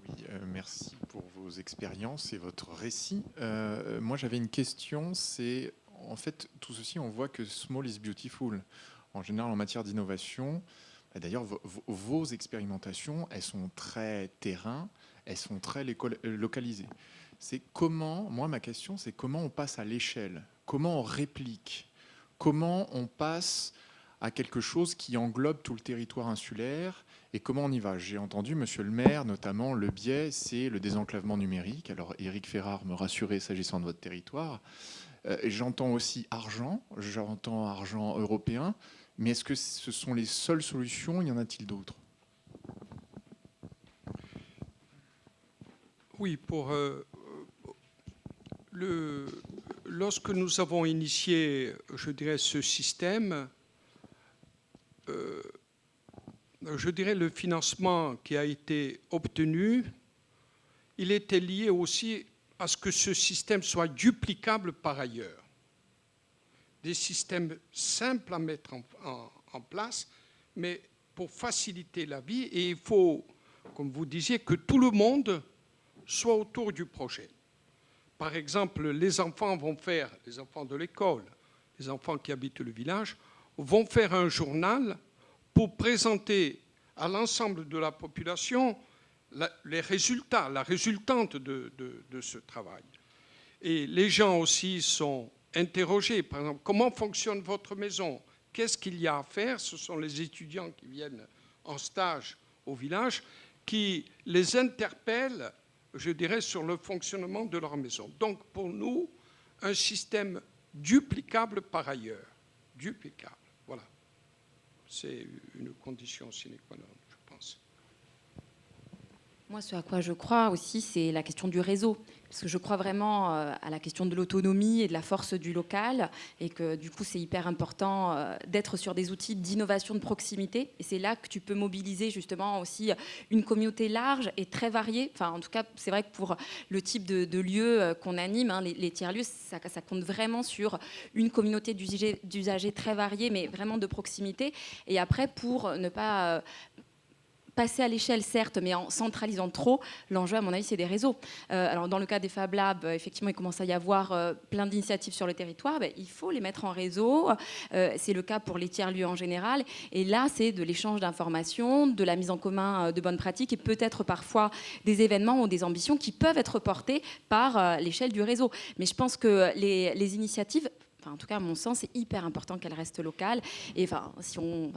Oui, merci pour vos expériences et votre récit. Moi, j'avais une question, c'est en fait, tout ceci, on voit que small is beautiful. En général, en matière d'innovation, d'ailleurs, vos expérimentations, elles sont très terrain, elles sont très localisées. C'est comment, moi, ma question, c'est comment on passe à l'échelle, comment on réplique, comment on passe à quelque chose qui englobe tout le territoire insulaire et comment on y va. J'ai entendu, monsieur le maire, notamment, le biais, c'est le désenclavement numérique. Alors, Éric Ferrard me rassurait s'agissant de votre territoire. J'entends aussi j'entends argent européen, mais est-ce que ce sont les seules solutions? Y en a-t-il d'autres? Oui, lorsque nous avons initié, je dirais, ce système, je dirais le financement qui a été obtenu, il était lié aussi à ce que ce système soit duplicable par ailleurs. Des systèmes simples à mettre en place, mais pour faciliter la vie. Et il faut, comme vous disiez, que tout le monde soit autour du projet. Par exemple, les enfants de l'école, les enfants qui habitent le village, vont faire un journal pour présenter à l'ensemble de la population les résultats, la résultante de ce travail. Et les gens aussi sont interrogés. Par exemple, comment fonctionne votre maison? Qu'est-ce qu'il y a à faire? Ce sont les étudiants qui viennent en stage au village qui les interpellent, je dirais, sur le fonctionnement de leur maison. Donc, pour nous, un système duplicable par ailleurs. Duplicable, voilà. C'est une condition sine qua non, je pense. Moi, ce à quoi je crois aussi, c'est la question du réseau. Parce que je crois vraiment à la question de l'autonomie et de la force du local. Et que du coup, c'est hyper important d'être sur des outils d'innovation de proximité. Et c'est là que tu peux mobiliser justement aussi une communauté large et très variée. Enfin, en tout cas, c'est vrai que pour le type de lieux qu'on anime, hein, les tiers-lieux, ça compte vraiment sur une communauté d'usagers très variée, mais vraiment de proximité. Et après, pour ne pas... passer à l'échelle, certes, mais en centralisant trop, l'enjeu, à mon avis, c'est des réseaux. Alors, dans le cas des Fab Labs, effectivement, il commence à y avoir plein d'initiatives sur le territoire. Ben, il faut les mettre en réseau. C'est le cas pour les tiers-lieux en général. Et là, c'est de l'échange d'informations, de la mise en commun de bonnes pratiques et peut-être parfois des événements ou des ambitions qui peuvent être portées par l'échelle du réseau. Mais je pense que les initiatives... Enfin, en tout cas, à mon sens, c'est hyper important qu'elle reste locale. Et enfin, si on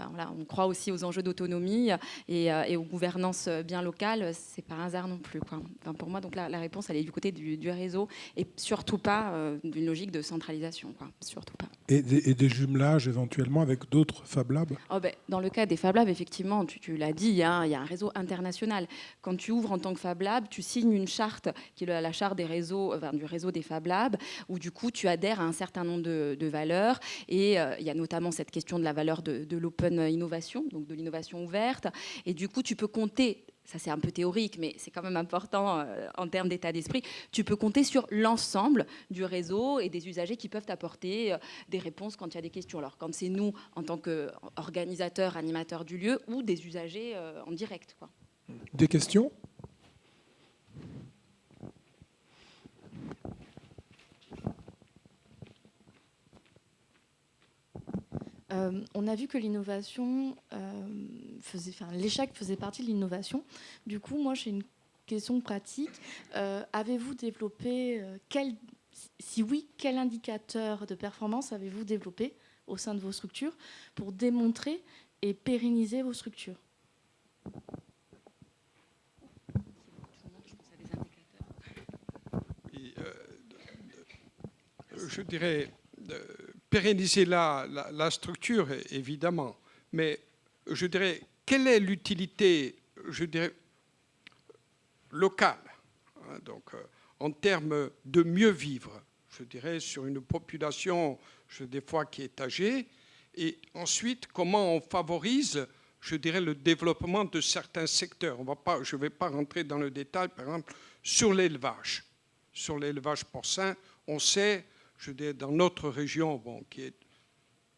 croit aussi aux enjeux d'autonomie et aux gouvernances bien locales, c'est pas un hasard non plus, quoi. Enfin, pour moi, donc la réponse, elle est du côté du réseau et surtout pas d'une logique de centralisation, quoi. Surtout pas. Et des jumelages éventuellement avec d'autres Fab Labs? Oh ben, dans le cas des Fab Labs, effectivement, tu l'as dit, hein, il y a un réseau international. Quand tu ouvres en tant que Fab Lab, tu signes une charte qui est la charte des réseaux, du réseau des Fab Labs, où du coup tu adhères à un certain nombre de valeurs. Et il y a notamment cette question de la valeur de l'open innovation, donc de l'innovation ouverte. Et du coup, tu peux compter. Ça, c'est un peu théorique, mais c'est quand même important en termes d'état d'esprit. Tu peux compter sur l'ensemble du réseau et des usagers qui peuvent apporter des réponses quand il y a des questions. Alors, quand c'est nous, en tant qu'organisateurs, animateurs du lieu, ou des usagers en direct, quoi. Des questions? On a vu que l'innovation l'échec faisait partie de l'innovation. Du coup, moi, j'ai une question pratique. Avez-vous développé, si oui, quel indicateur de performance avez-vous développé au sein de vos structures pour démontrer et pérenniser vos structures? Je dirais... pérenniser la structure, évidemment, mais je dirais, quelle est l'utilité, je dirais, locale, hein, donc, en termes de mieux vivre, je dirais, sur une population, des fois, qui est âgée, et ensuite, comment on favorise, je dirais, le développement de certains secteurs. Je ne vais pas rentrer dans le détail, par exemple, sur l'élevage. Sur l'élevage porcin, on sait... je dirais, dans notre région, bon, qui est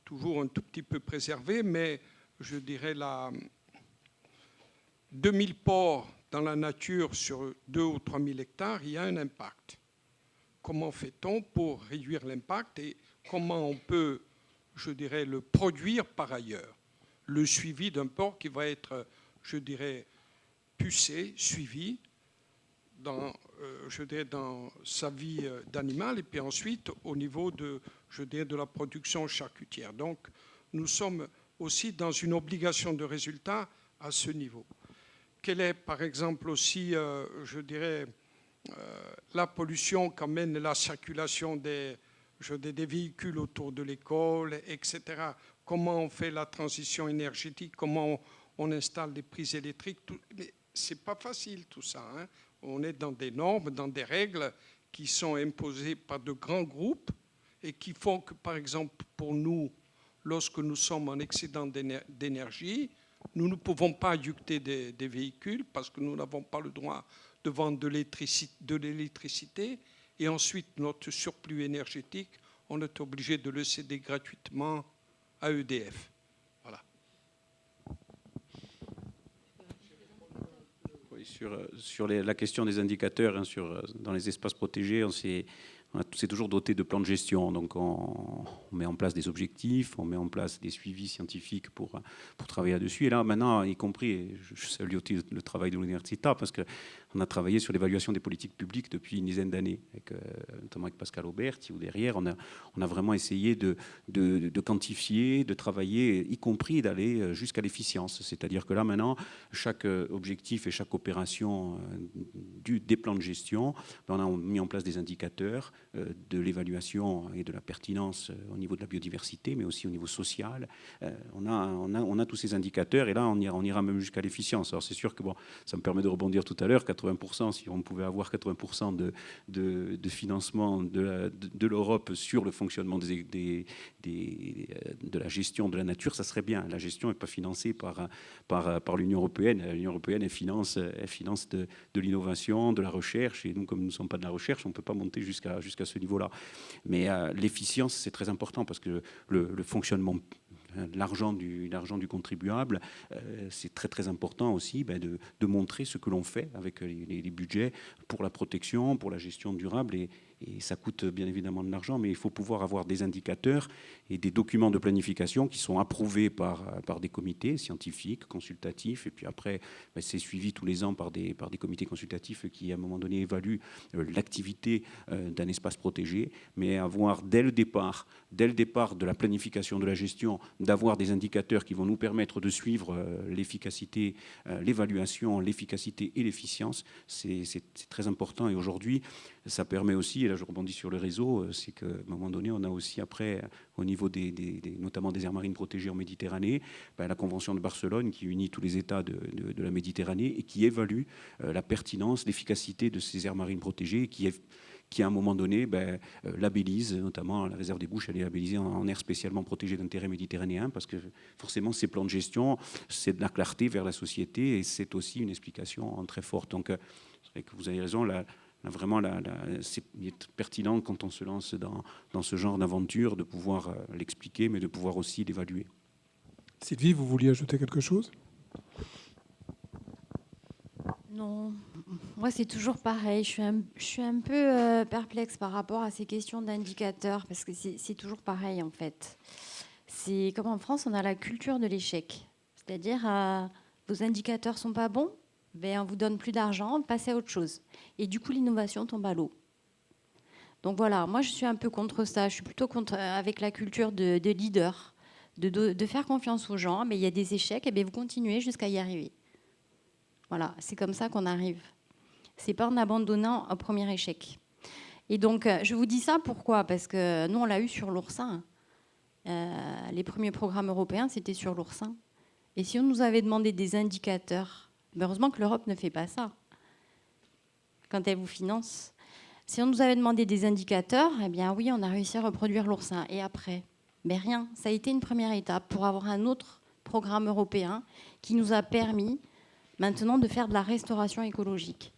toujours un tout petit peu préservée, mais je dirais 2000 porcs dans la nature sur 2 ou 3 000 hectares, il y a un impact. Comment fait-on pour réduire l'impact et comment on peut, je dirais, le produire par ailleurs? Le suivi d'un porc qui va être, je dirais, pucé, suivi, dans sa vie d'animal et puis ensuite au niveau de la production charcutière. Donc nous sommes aussi dans une obligation de résultat à ce niveau. Quelle est par exemple aussi, la pollution qu'amène la circulation des véhicules autour de l'école, etc. Comment on fait la transition énergétique, comment on installe des prises électriques, mais c'est pas facile tout ça, hein. On est dans des normes, dans des règles qui sont imposées par de grands groupes et qui font que, par exemple, pour nous, lorsque nous sommes en excédent d'énergie, nous ne pouvons pas adjucter des véhicules parce que nous n'avons pas le droit de vendre de l'électricité. Et ensuite, notre surplus énergétique, on est obligé de le céder gratuitement à EDF. Sur la question des indicateurs, hein, dans les espaces protégés, on s'est toujours doté de plans de gestion. Donc on met en place des objectifs, on met en place des suivis scientifiques pour travailler là-dessus. Et là, maintenant, y compris, je salue aussi le travail de l'Università, parce qu'on a travaillé sur l'évaluation des politiques publiques depuis une dizaine d'années, notamment avec Pascal Auberti, où derrière, on a vraiment essayé de quantifier, de travailler, y compris d'aller jusqu'à l'efficience. C'est-à-dire que là, maintenant, chaque objectif et chaque opération des plans de gestion, on a mis en place des indicateurs de l'évaluation et de la pertinence au niveau de la biodiversité, mais aussi au niveau social. On a tous ces indicateurs, et là, on ira même jusqu'à l'efficience. Alors, c'est sûr que, bon, ça me permet de rebondir tout à l'heure, 80%, si on pouvait avoir 80% de financement de l'Europe sur le fonctionnement de la gestion de la nature, ça serait bien. La gestion n'est pas financée par l'Union européenne. L'Union européenne, elle finance de l'innovation, de la recherche, et nous, comme nous ne sommes pas de la recherche, on ne peut pas monter jusqu'à ce niveau-là. Mais l'efficience, c'est très important, parce que le fonctionnement, l'argent du contribuable, c'est très très important aussi de montrer ce que l'on fait avec les budgets pour la protection, pour la gestion durable, et ça coûte bien évidemment de l'argent, mais il faut pouvoir avoir des indicateurs et des documents de planification qui sont approuvés par des comités scientifiques, consultatifs, et puis après, c'est suivi tous les ans par des comités consultatifs qui, à un moment donné, évaluent l'activité d'un espace protégé, mais avoir dès le départ de la planification de la gestion, d'avoir des indicateurs qui vont nous permettre de suivre l'efficacité, l'évaluation, l'efficacité et l'efficience, c'est très important. Et aujourd'hui, ça permet aussi, et là je rebondis sur le réseau, c'est qu'à un moment donné, on a aussi après, au niveau notamment des aires marines protégées en Méditerranée, la Convention de Barcelone qui unit tous les États de la Méditerranée et qui évalue la pertinence, l'efficacité de ces aires marines protégées, qui à un moment donné labellise, notamment la réserve des Bouches, elle est labellisée en aire spécialement protégée d'intérêt méditerranéen, parce que forcément ces plans de gestion, c'est de la clarté vers la société, et c'est aussi une explication très forte. Donc c'est vrai que vous avez raison, vraiment, c'est pertinent quand on se lance dans ce genre d'aventure de pouvoir l'expliquer, mais de pouvoir aussi l'évaluer. Sylvie, vous vouliez ajouter quelque chose ? Non, moi c'est toujours pareil. Je suis un peu perplexe par rapport à ces questions d'indicateurs, parce que c'est toujours pareil en fait. C'est comme en France, on a la culture de l'échec. C'est-à-dire, vos indicateurs sont pas bons, on vous donne plus d'argent, passez à autre chose. Et du coup, l'innovation tombe à l'eau. Donc voilà, moi je suis un peu contre ça. Je suis plutôt contre avec la culture de leader, de faire confiance aux gens. Mais il y a des échecs, et vous continuez jusqu'à y arriver. Voilà, c'est comme ça qu'on arrive. C'est pas en abandonnant au premier échec. Et donc, je vous dis ça pourquoi ? Parce que nous, on l'a eu sur l'oursin. Les premiers programmes européens, c'était sur l'oursin. Et si on nous avait demandé des indicateurs, heureusement que l'Europe ne fait pas ça quand elle vous finance. Si on nous avait demandé des indicateurs, oui, on a réussi à reproduire l'oursin. Et après, rien. Ça a été une première étape pour avoir un autre programme européen qui nous a permis maintenant de faire de la restauration écologique.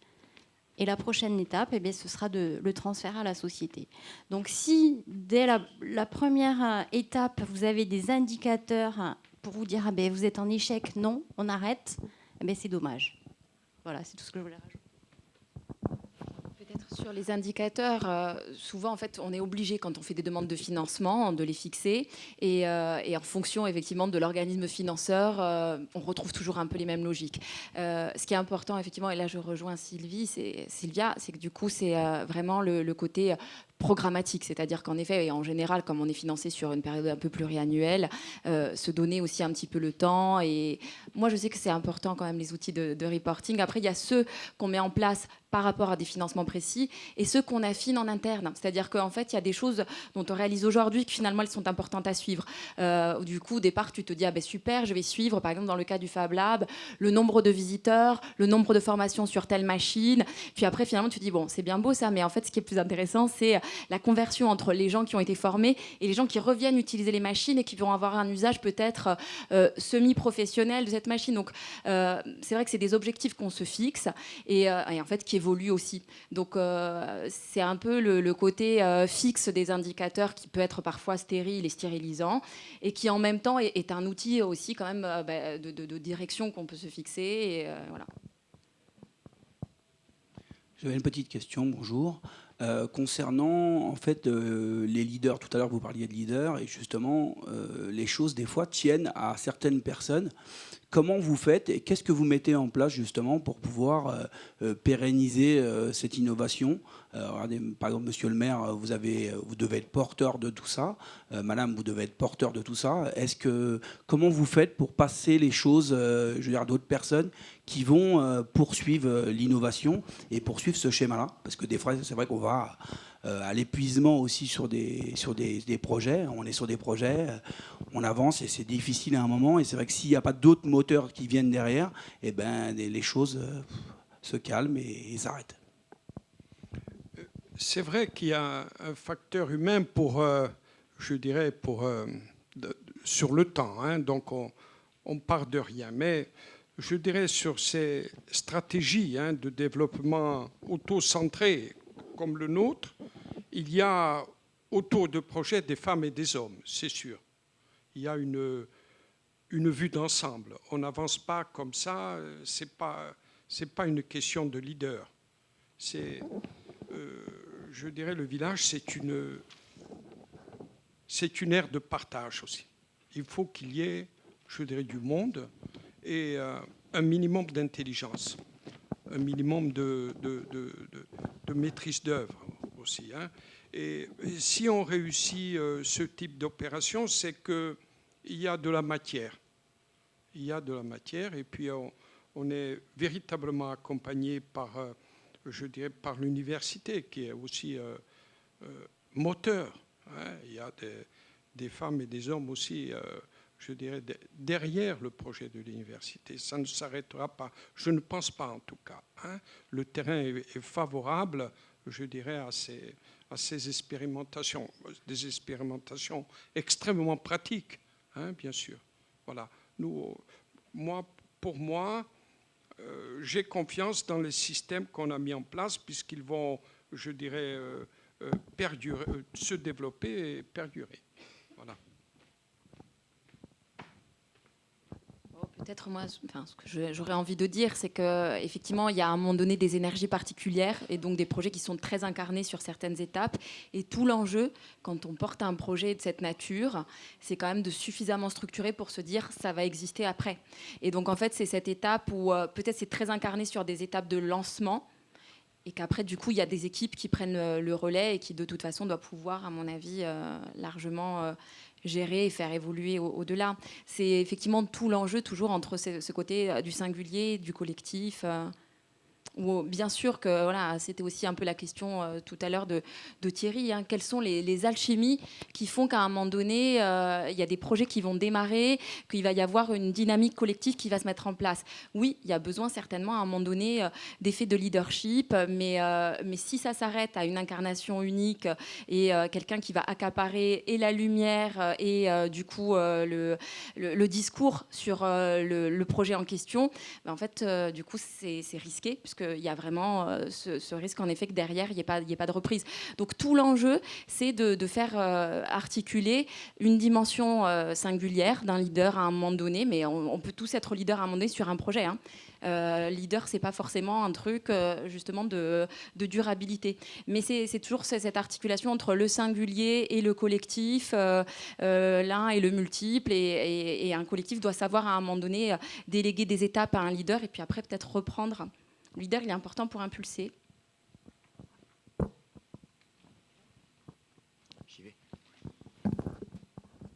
Et la prochaine étape, ce sera le transfert à la société. Donc si, dès la première étape, vous avez des indicateurs pour vous dire vous êtes en échec, non, on arrête, c'est dommage. Voilà, c'est tout ce que je voulais rajouter. Peut-être sur les indicateurs, souvent en fait on est obligé quand on fait des demandes de financement de les fixer, et en fonction effectivement de l'organisme financeur, on retrouve toujours un peu les mêmes logiques. Ce qui est important effectivement, et là je rejoins Sylvia, c'est que du coup c'est vraiment le côté programmatique, c'est-à-dire qu'en effet, et en général, comme on est financé sur une période un peu pluriannuelle, se donner aussi un petit peu le temps. Et moi, je sais que c'est important quand même les outils de reporting. Après, il y a ceux qu'on met en place par rapport à des financements précis et ceux qu'on affine en interne. C'est-à-dire qu'en fait, il y a des choses dont on réalise aujourd'hui que finalement, elles sont importantes à suivre. Du coup, au départ, tu te dis, super, je vais suivre, par exemple, dans le cas du Fab Lab, le nombre de visiteurs, le nombre de formations sur telle machine. Puis après, finalement, tu te dis, c'est bien beau ça, mais en fait, ce qui est plus intéressant, c'est la conversion entre les gens qui ont été formés et les gens qui reviennent utiliser les machines et qui vont avoir un usage peut-être semi-professionnel de cette machine. Donc, c'est vrai que c'est des objectifs qu'on se fixe et en fait qui évoluent aussi. Donc, c'est un peu le côté fixe des indicateurs qui peut être parfois stérile et stérilisant et qui en même temps est un outil aussi quand même de direction qu'on peut se fixer. Et, voilà. J'avais une petite question, bonjour. Concernant en fait les leaders, tout à l'heure vous parliez de leaders et justement les choses des fois tiennent à certaines personnes. Comment vous faites et qu'est-ce que vous mettez en place justement pour pouvoir pérenniser cette innovation? Regardez, par exemple, monsieur le maire, vous devez être porteur de tout ça. Madame, vous devez être porteur de tout ça. Comment vous faites pour passer les choses, à d'autres personnes qui vont poursuivre l'innovation et poursuivre ce schéma-là? Parce que des fois, c'est vrai qu'on va à l'épuisement aussi sur des projets. On est sur des projets, on avance et c'est difficile à un moment. Et c'est vrai que s'il n'y a pas d'autres moteurs qui viennent derrière, eh ben, les choses se calment et s'arrêtent. C'est vrai qu'il y a un facteur humain pour, je dirais, sur le temps. Hein, donc on part de rien. Mais je dirais sur ces stratégies de développement auto-centré comme le nôtre, il y a autour de projets des femmes et des hommes, c'est sûr. Il y a une vue d'ensemble. On n'avance pas comme ça. C'est pas une question de leader. Je dirais, le village, c'est une ère de partage aussi. Il faut qu'il y ait, je dirais, du monde et un minimum d'intelligence, un minimum de maîtrise d'œuvre aussi. Hein. Et si on réussit ce type d'opération, c'est qu'il y a de la matière. Il y a de la matière et puis on est véritablement accompagné par, je dirais, par l'université qui est aussi moteur. Hein. Il y a des femmes et des hommes aussi, je dirais, derrière le projet de l'université. Ça ne s'arrêtera pas. Je ne pense pas en tout cas. Hein. Le terrain est favorable, je dirais, à ces expérimentations. Des expérimentations extrêmement pratiques, hein, bien sûr. Voilà. Pour moi, j'ai confiance dans les systèmes qu'on a mis en place puisqu'ils vont, je dirais, se développer et perdurer. Voilà. Peut-être moi, ce que j'aurais envie de dire, c'est qu'effectivement, il y a à un moment donné des énergies particulières et donc des projets qui sont très incarnés sur certaines étapes. Et tout l'enjeu, quand on porte un projet de cette nature, c'est quand même de suffisamment structurer pour se dire ça va exister après. Et donc en fait, c'est cette étape où peut-être c'est très incarné sur des étapes de lancement et qu'après, du coup, il y a des équipes qui prennent le relais et qui, de toute façon, doivent pouvoir, à mon avis, largement gérer et faire évoluer au-delà. C'est effectivement tout l'enjeu, toujours entre ce côté du singulier, du collectif. Où, bien sûr que voilà, c'était aussi un peu la question tout à l'heure de Thierry. Hein, quelles sont les alchimies qui font qu'à un moment donné, il y a des projets qui vont démarrer, qu'il va y avoir une dynamique collective qui va se mettre en place. Oui, il y a besoin certainement à un moment donné d'effets de leadership, mais si ça s'arrête à une incarnation unique et quelqu'un qui va accaparer et la lumière et du coup le discours sur le projet en question, ben, en fait, du coup, c'est risqué, puisque il y a vraiment ce risque en effet que derrière il n'y ait pas de reprise. Donc tout l'enjeu, c'est de faire articuler une dimension singulière d'un leader à un moment donné, mais on peut tous être leader à un moment donné sur un projet. Hein. Leader, c'est pas forcément un truc justement de durabilité, mais c'est toujours cette articulation entre le singulier et le collectif, l'un et le multiple, et un collectif doit savoir à un moment donné déléguer des étapes à un leader et puis après peut-être reprendre. Le leader, il est important pour impulser. J'y vais.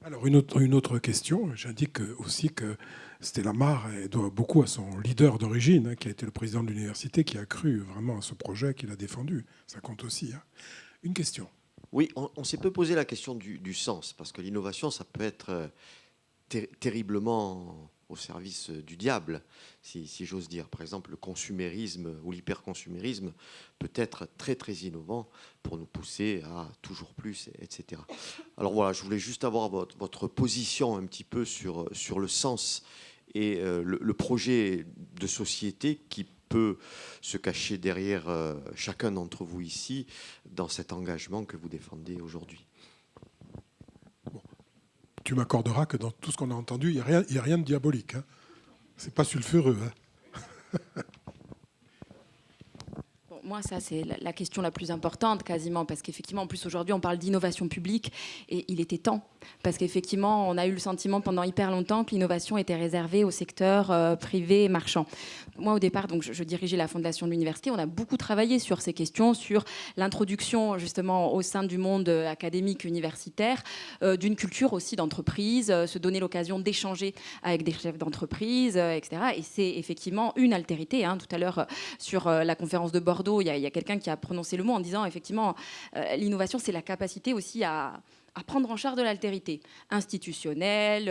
Alors, une autre question. J'indique aussi que Stella Mar doit beaucoup à son leader d'origine, hein, qui a été le président de l'université, qui a cru vraiment à ce projet, qu'il a défendu. Ça compte aussi. Hein. Une question. Oui, on s'est peu posé la question du sens, parce que l'innovation, ça peut être terriblement au service du diable, si j'ose dire. Par exemple, le consumérisme ou l'hyperconsumérisme peut être très, très innovant pour nous pousser à toujours plus, etc. Alors voilà, je voulais juste avoir votre position un petit peu sur le sens et le projet de société qui peut se cacher derrière chacun d'entre vous ici dans cet engagement que vous défendez aujourd'hui. Tu m'accorderas que dans tout ce qu'on a entendu, il n'y a rien de diabolique. Hein. Ce n'est pas sulfureux. Hein. Moi, ça, c'est la question la plus importante, quasiment, parce qu'effectivement, en plus, aujourd'hui, on parle d'innovation publique, et il était temps. Parce qu'effectivement, on a eu le sentiment pendant hyper longtemps que l'innovation était réservée au secteur privé et marchand. Moi, au départ, donc, je dirigeais la fondation de l'université. On a beaucoup travaillé sur ces questions, sur l'introduction, justement, au sein du monde académique universitaire, d'une culture aussi d'entreprise, se donner l'occasion d'échanger avec des chefs d'entreprise, etc. Et c'est effectivement une altérité. Hein. Tout à l'heure, sur la conférence de Bordeaux, plateau, il y a quelqu'un qui a prononcé le mot en disant effectivement, l'innovation, c'est la capacité aussi à prendre en charge de l'altérité institutionnelle,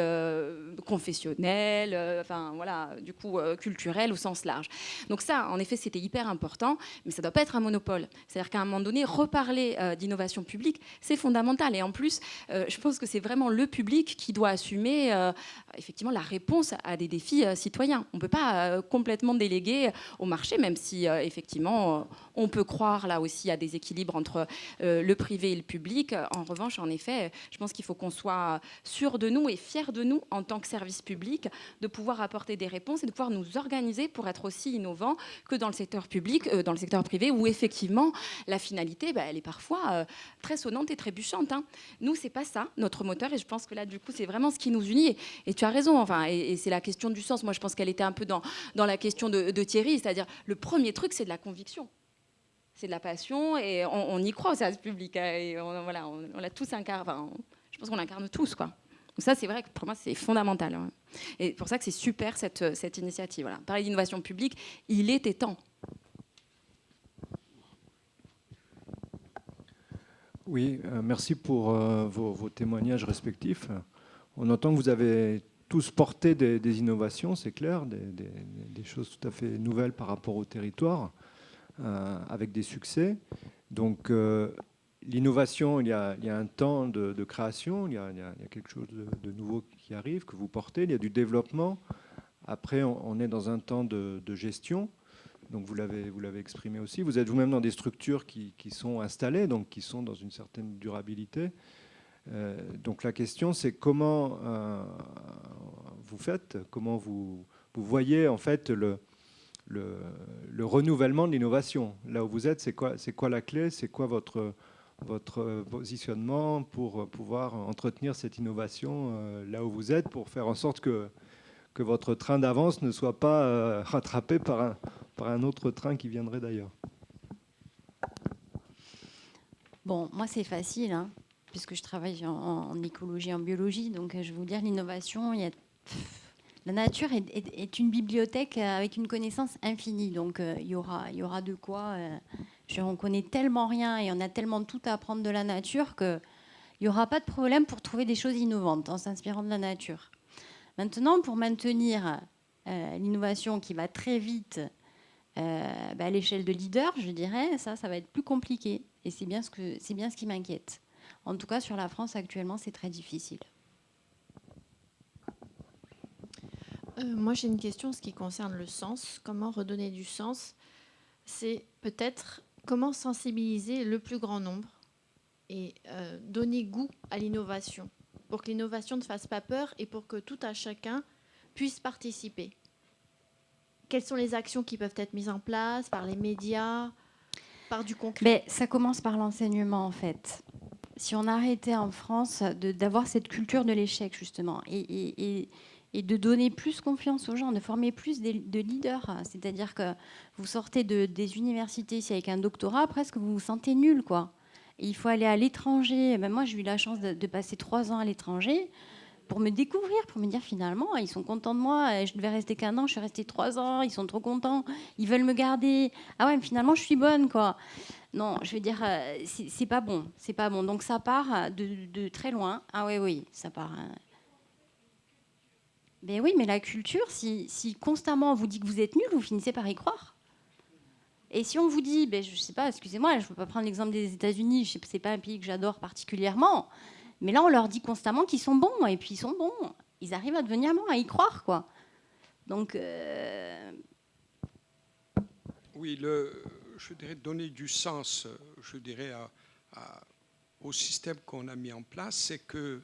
confessionnelle, enfin voilà, du coup culturelle au sens large. Donc ça, en effet, c'était hyper important, mais ça ne doit pas être un monopole. C'est-à-dire qu'à un moment donné, reparler d'innovation publique, c'est fondamental. Et en plus, je pense que c'est vraiment le public qui doit assumer effectivement la réponse à des défis citoyens. On ne peut pas complètement déléguer au marché, même si effectivement on peut croire là aussi à des équilibres entre le privé et le public. En revanche, en effet, je pense qu'il faut qu'on soit sûr de nous et fier de nous en tant que service public, de pouvoir apporter des réponses et de pouvoir nous organiser pour être aussi innovants que dans le secteur public, dans le secteur privé, où effectivement la finalité, elle est parfois très sonnante et trébuchante. Nous, c'est pas ça notre moteur, et je pense que là, du coup, c'est vraiment ce qui nous unit. Et tu as raison. Enfin, et c'est la question du sens. Moi, je pense qu'elle était un peu dans la question de Thierry, c'est-à-dire le premier truc, c'est de la conviction. C'est de la passion et on y croit au service public. Et voilà, on l'a tous incarné. Enfin, je pense qu'on l'incarne tous, quoi. Donc ça, c'est vrai que pour moi, c'est fondamental. Et pour ça que c'est super cette initiative. Voilà. Parler d'innovation publique, il était temps. Oui, merci pour vos témoignages respectifs. On entend que vous avez tous porté des innovations, c'est clair, des choses tout à fait nouvelles par rapport au territoire. Avec des succès. Donc l'innovation, il y a un temps de création, il y a quelque chose de nouveau qui arrive, que vous portez, il y a du développement. Après, on est dans un temps de gestion, donc vous l'avez exprimé aussi. Vous êtes vous-même dans des structures qui sont installées, donc qui sont dans une certaine durabilité. Donc la question, c'est comment vous faites, comment vous voyez en fait le renouvellement de l'innovation. Là où vous êtes, c'est quoi la clé? C'est quoi votre positionnement pour pouvoir entretenir cette innovation là où vous êtes, pour faire en sorte que votre train d'avance ne soit pas rattrapé par un autre train qui viendrait d'ailleurs? Bon, moi, c'est facile, puisque je travaille en écologie, en biologie. Donc, je vais vous dire, l'innovation, la nature est une bibliothèque avec une connaissance infinie. Donc, il y aura de quoi. On connaît tellement rien et on a tellement tout à apprendre de la nature qu'il n'y aura pas de problème pour trouver des choses innovantes en s'inspirant de la nature. Maintenant, pour maintenir l'innovation qui va très vite à l'échelle de leader, je dirais, ça va être plus compliqué. Et c'est bien ce qui m'inquiète. En tout cas, sur la France, actuellement, c'est très difficile. Moi, j'ai une question en ce qui concerne le sens. Comment redonner du sens? C'est peut-être comment sensibiliser le plus grand nombre et donner goût à l'innovation pour que l'innovation ne fasse pas peur et pour que tout à chacun puisse participer. Quelles sont les actions qui peuvent être mises en place par les médias, par du concret? Ça commence par l'enseignement, en fait. Si on arrêtait en France d'avoir cette culture de l'échec, justement, et de donner plus confiance aux gens, de former plus de leaders. C'est-à-dire que vous sortez des universités ici avec un doctorat, presque vous vous sentez nul, quoi. Et il faut aller à l'étranger. Moi, j'ai eu la chance de passer 3 ans à l'étranger pour me découvrir, pour me dire finalement, ils sont contents de moi. Je devais rester qu'1 an, je suis restée 3 ans. Ils sont trop contents, ils veulent me garder. Ah ouais, mais finalement, je suis bonne, quoi. Non, je veux dire, c'est pas bon, c'est pas bon. Donc ça part de très loin. Ah oui, ça part. Ben oui, mais la culture, si constamment on vous dit que vous êtes nul, vous finissez par y croire. Et si on vous dit, je ne sais pas, excusez-moi, je ne peux pas prendre l'exemple des États-Unis, ce n'est pas un pays que j'adore particulièrement, mais là on leur dit constamment qu'ils sont bons, et puis ils sont bons. Ils arrivent à devenir bons, à y croire, quoi. Donc... Oui, je dirais donner du sens, je dirais, au système qu'on a mis en place, c'est que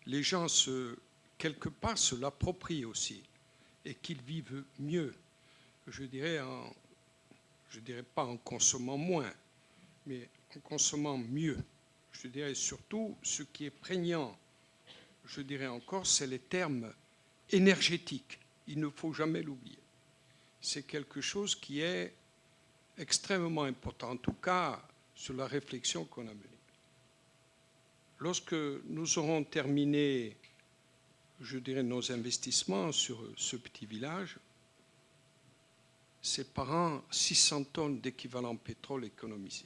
les gens quelque part se l'approprient aussi et qu'ils vivent mieux. Je dirais pas en consommant moins, mais en consommant mieux. Je dirais surtout ce qui est prégnant, je dirais encore, c'est les termes énergétiques. Il ne faut jamais l'oublier. C'est quelque chose qui est extrêmement important, en tout cas sur la réflexion qu'on a menée. Lorsque nous aurons terminé, je dirais, nos investissements sur ce petit village, c'est par an 600 tonnes d'équivalent pétrole économisé.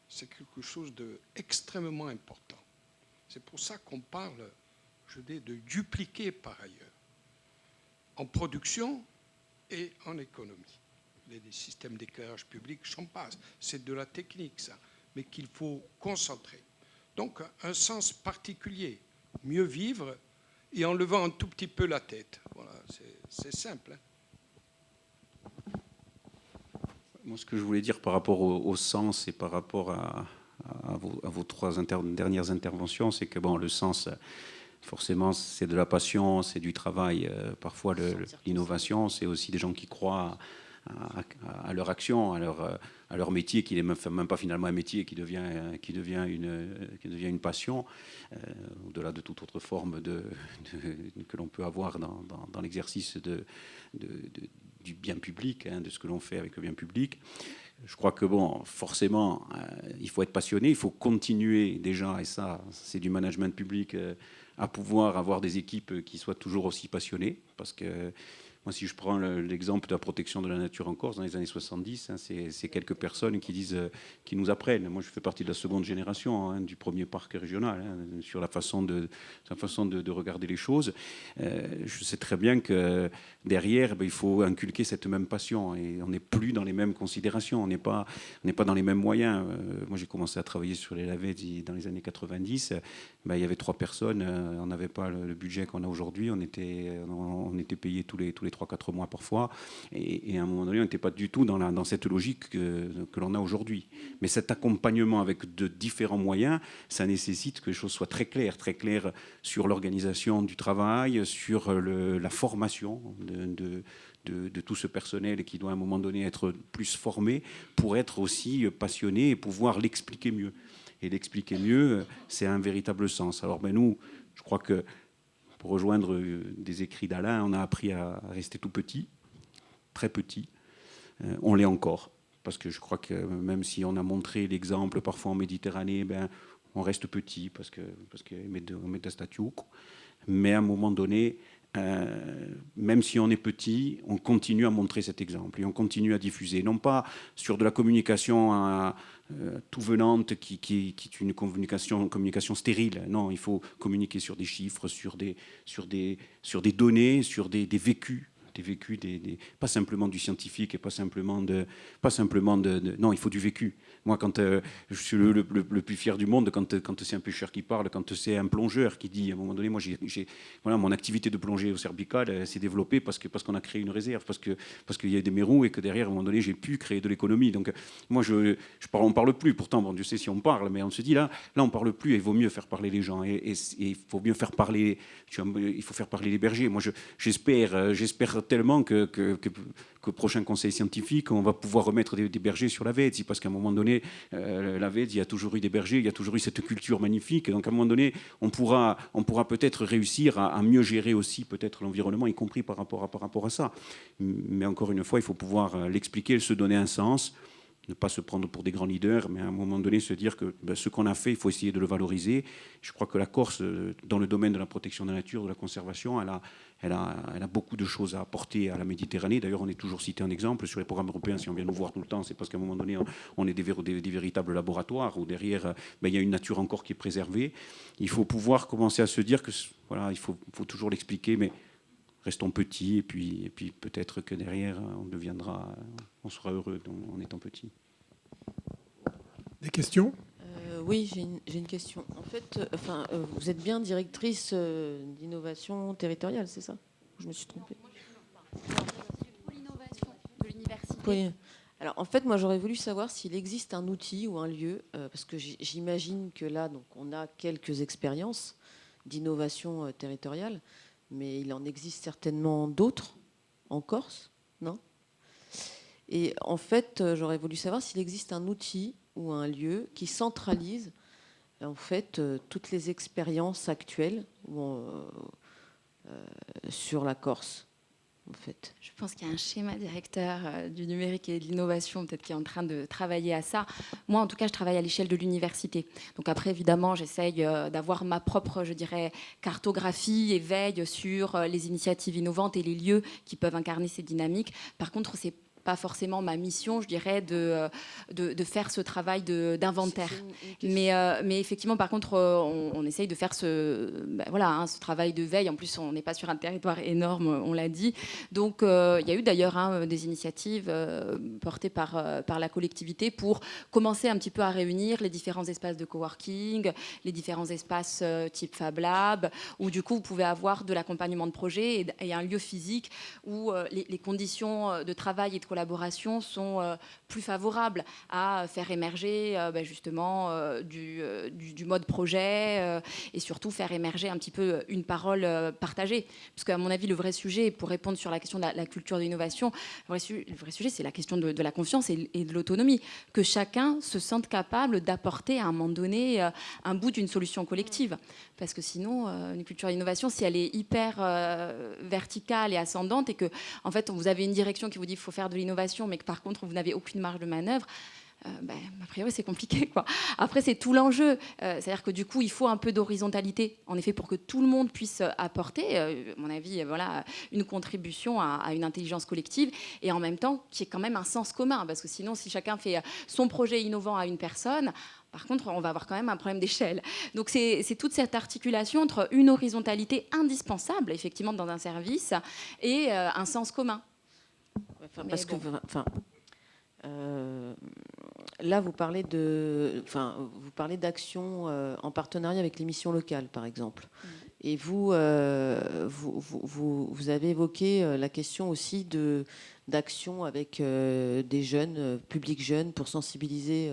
C'est quelque chose d'extrêmement important. C'est pour ça qu'on parle, je dis, de dupliquer par ailleurs, en production et en économie. Les systèmes d'éclairage public, j'en passe. C'est de la technique, ça, mais qu'il faut concentrer. Donc, un sens particulier, mieux vivre et en levant un tout petit peu la tête. Voilà, c'est simple. Moi, ce que je voulais dire par rapport au sens et par rapport à vos trois dernières interventions, c'est que bon, le sens, forcément, c'est de la passion, c'est du travail. Parfois, l'innovation, c'est aussi des gens qui croient à leur action, à leur métier, qui n'est même pas finalement un métier, qui devient une passion, au-delà de toute autre forme que l'on peut avoir dans l'exercice du bien public, de ce que l'on fait avec le bien public. Je crois que bon, forcément, il faut être passionné, il faut continuer déjà, et ça, c'est du management public, à pouvoir avoir des équipes qui soient toujours aussi passionnées, parce que moi, si je prends l'exemple de la protection de la nature en Corse, dans les années 70, c'est quelques personnes qui nous apprennent. Moi, je fais partie de la seconde génération du premier parc régional, sur la façon de regarder les choses. Je sais très bien que derrière, il faut inculquer cette même passion. Et on n'est plus dans les mêmes considérations, on n'est pas dans les mêmes moyens. Moi, j'ai commencé à travailler sur les Lavezzi dans les années 90. Il y avait 3 personnes, on n'avait pas le budget qu'on a aujourd'hui. On était payés tous les 3-4 mois parfois, et à un moment donné, on n'était pas du tout dans cette logique que l'on a aujourd'hui. Mais cet accompagnement avec de différents moyens, ça nécessite que les choses soient très claires sur l'organisation du travail, sur la formation de tout ce personnel qui doit à un moment donné être plus formé pour être aussi passionné et pouvoir l'expliquer mieux. Et l'expliquer mieux, c'est un véritable sens. Alors nous, je crois que pour rejoindre des écrits d'Alain, on a appris à rester tout petit, très petit. On l'est encore, parce que je crois que même si on a montré l'exemple parfois en Méditerranée, on reste petit, parce que on met de statut. Mais à un moment donné, même si on est petit, on continue à montrer cet exemple et on continue à diffuser, non pas sur de la communication tout venante qui est une communication stérile. Non, il faut communiquer sur des chiffres, sur des données, sur des vécus. Pas simplement du scientifique et pas simplement de non, il faut du vécu. Moi, quand je suis le plus fier du monde, quand c'est un pêcheur qui parle, quand c'est un plongeur qui dit, à un moment donné, moi, voilà, mon activité de plongée au cervical s'est développée parce qu'on a créé une réserve, parce qu'il y a des mérous et que derrière, à un moment donné, j'ai pu créer de l'économie. Donc, moi, on parle plus. Pourtant, bon, Dieu sait si on parle, mais on se dit là, on parle plus. Et il vaut mieux faire parler les gens. Et il faut mieux faire parler. Il faut faire parler les bergers. Moi, j'espère tellement que prochain conseil scientifique, on va pouvoir remettre des bergers sur la Vezzi, parce qu'à un moment donné, la Vezzi, il y a toujours eu des bergers, il y a toujours eu cette culture magnifique. Donc à un moment donné, on pourra peut-être réussir à mieux gérer aussi peut-être l'environnement, y compris par rapport à ça. Mais encore une fois, il faut pouvoir l'expliquer, se donner un sens, ne pas se prendre pour des grands leaders, mais à un moment donné se dire que ce qu'on a fait, il faut essayer de le valoriser. Je crois que la Corse, dans le domaine de la protection de la nature, de la conservation, elle a beaucoup de choses à apporter à la Méditerranée. D'ailleurs, on est toujours cité un exemple sur les programmes européens. Si on vient nous voir tout le temps, c'est parce qu'à un moment donné, on est des véritables laboratoires où derrière, il y a une nature encore qui est préservée. Il faut pouvoir commencer à se dire que voilà, il faut toujours l'expliquer, mais restons petits, et puis peut-être que derrière, on sera heureux en étant petit. Des questions ? Oui, j'ai une question. En fait, vous êtes bien directrice d'innovation territoriale, c'est ça ? Je me suis trompée. Pour l'innovation de l'université. Oui. Alors, en fait, moi, j'aurais voulu savoir s'il existe un outil ou un lieu, parce que j'imagine que là, donc, on a quelques expériences d'innovation territoriale, mais il en existe certainement d'autres en Corse, non ? Et en fait, j'aurais voulu savoir s'il existe un outil ou un lieu qui centralise en fait toutes les expériences actuelles sur la Corse. En fait, je pense qu'il y a un schéma directeur du numérique et de l'innovation peut-être qui est en train de travailler à ça. Moi, en tout cas, je travaille à l'échelle de l'université. Donc après, évidemment, j'essaye d'avoir ma propre, je dirais, cartographie et veille sur les initiatives innovantes et les lieux qui peuvent incarner ces dynamiques. Par contre, c'est pas forcément ma mission, je dirais, de faire ce travail d'inventaire. Mais effectivement, par contre, on essaye de faire ce travail de veille. En plus, on n'est pas sur un territoire énorme, on l'a dit. Donc, il y a eu d'ailleurs des initiatives portées par la collectivité pour commencer un petit peu à réunir les différents espaces de coworking, les différents espaces type Fab Lab, où du coup, vous pouvez avoir de l'accompagnement de projet et un lieu physique où les conditions de travail et de collaboration sont plus favorables à faire émerger justement du mode projet et surtout faire émerger un petit peu une parole partagée. Parce qu'à mon avis, le vrai sujet, pour répondre sur la question de la culture de l'innovation, le vrai sujet, c'est la question de la confiance et de l'autonomie. Que chacun se sente capable d'apporter à un moment donné un bout d'une solution collective. Parce que sinon, une culture d'innovation, si elle est hyper verticale et ascendante et que, en fait, vous avez une direction qui vous dit qu'il faut faire de l'innovation, mais que par contre, vous n'avez aucune marge de manœuvre, a priori, c'est compliqué, quoi. Après, c'est tout l'enjeu. C'est-à-dire que du coup, il faut un peu d'horizontalité, en effet, pour que tout le monde puisse apporter, à mon avis, une contribution à une intelligence collective, et en même temps, qu'il y ait quand même un sens commun. Parce que sinon, si chacun fait son projet innovant à une personne, par contre, on va avoir quand même un problème d'échelle. Donc, c'est toute cette articulation entre une horizontalité indispensable, effectivement, dans un service, et un sens commun. Parce que, là, vous parlez d'actions en partenariat avec les missions locales, par exemple. Et vous avez évoqué la question aussi d'actions avec des jeunes, publics jeunes, pour sensibiliser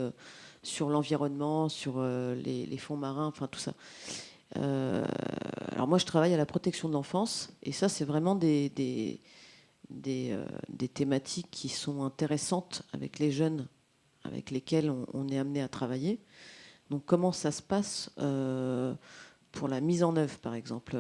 sur l'environnement, sur les fonds marins, enfin tout ça. Alors moi, je travaille à la protection de l'enfance, et ça, c'est vraiment des thématiques qui sont intéressantes avec les jeunes avec lesquels on est amené à travailler. Donc comment ça se passe pour la mise en œuvre, par exemple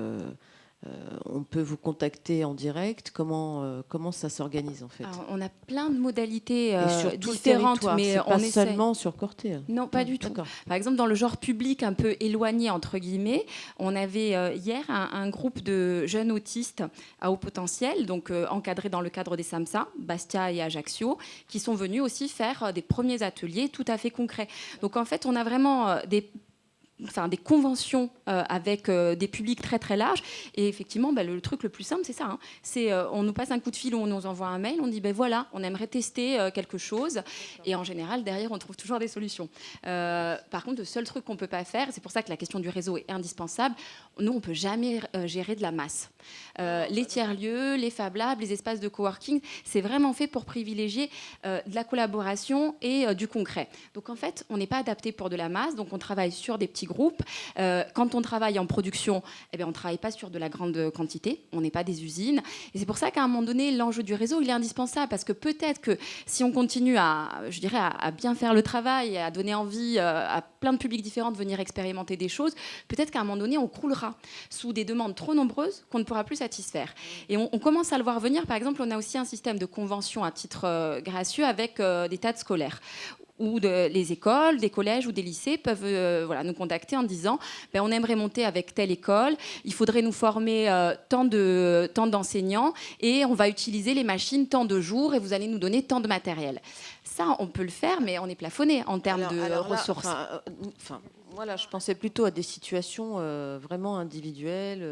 on peut vous contacter en direct. Comment ça s'organise en fait? Alors, on a plein de modalités différentes, mais on essaie seulement sur Corté. Non, pas du tout. Par exemple, dans le genre public un peu éloigné entre guillemets, on avait hier un groupe de jeunes autistes à haut potentiel, donc encadrés dans le cadre des SAMSA, Bastia et Ajaccio, qui sont venus aussi faire des premiers ateliers tout à fait concrets. Donc en fait, on a vraiment des conventions avec des publics très très larges, et effectivement le truc le plus simple c'est ça, c'est on nous passe un coup de fil ou on nous envoie un mail, on dit voilà, on aimerait tester quelque chose, et en général derrière on trouve toujours des solutions. Par contre, le seul truc qu'on peut pas faire, c'est pour ça que la question du réseau est indispensable, nous on peut jamais gérer de la masse. Les tiers-lieux, les Fab Labs, les espaces de coworking, c'est vraiment fait pour privilégier de la collaboration et du concret. Donc en fait, on n'est pas adapté pour de la masse, donc on travaille sur des petits groupes. Quand on travaille en production, on ne travaille pas sur de la grande quantité, on n'est pas des usines. Et c'est pour ça qu'à un moment donné, l'enjeu du réseau, il est indispensable, parce que peut-être que si on continue à bien faire le travail et à donner envie à plein de publics différents de venir expérimenter des choses, peut-être qu'à un moment donné, on croulera sous des demandes trop nombreuses qu'on ne pourra plus satisfaire. Et on commence à le voir venir. Par exemple, on a aussi un système de convention à titre gracieux avec des tas de scolaires, où les écoles, des collèges ou des lycées peuvent nous contacter en disant on aimerait monter avec telle école, il faudrait nous former tant d'enseignants, et on va utiliser les machines tant de jours, et vous allez nous donner tant de matériel. Ça, on peut le faire, mais on est plafonné en termes de ressources. Moi, là, je pensais plutôt à des situations vraiment individuelles.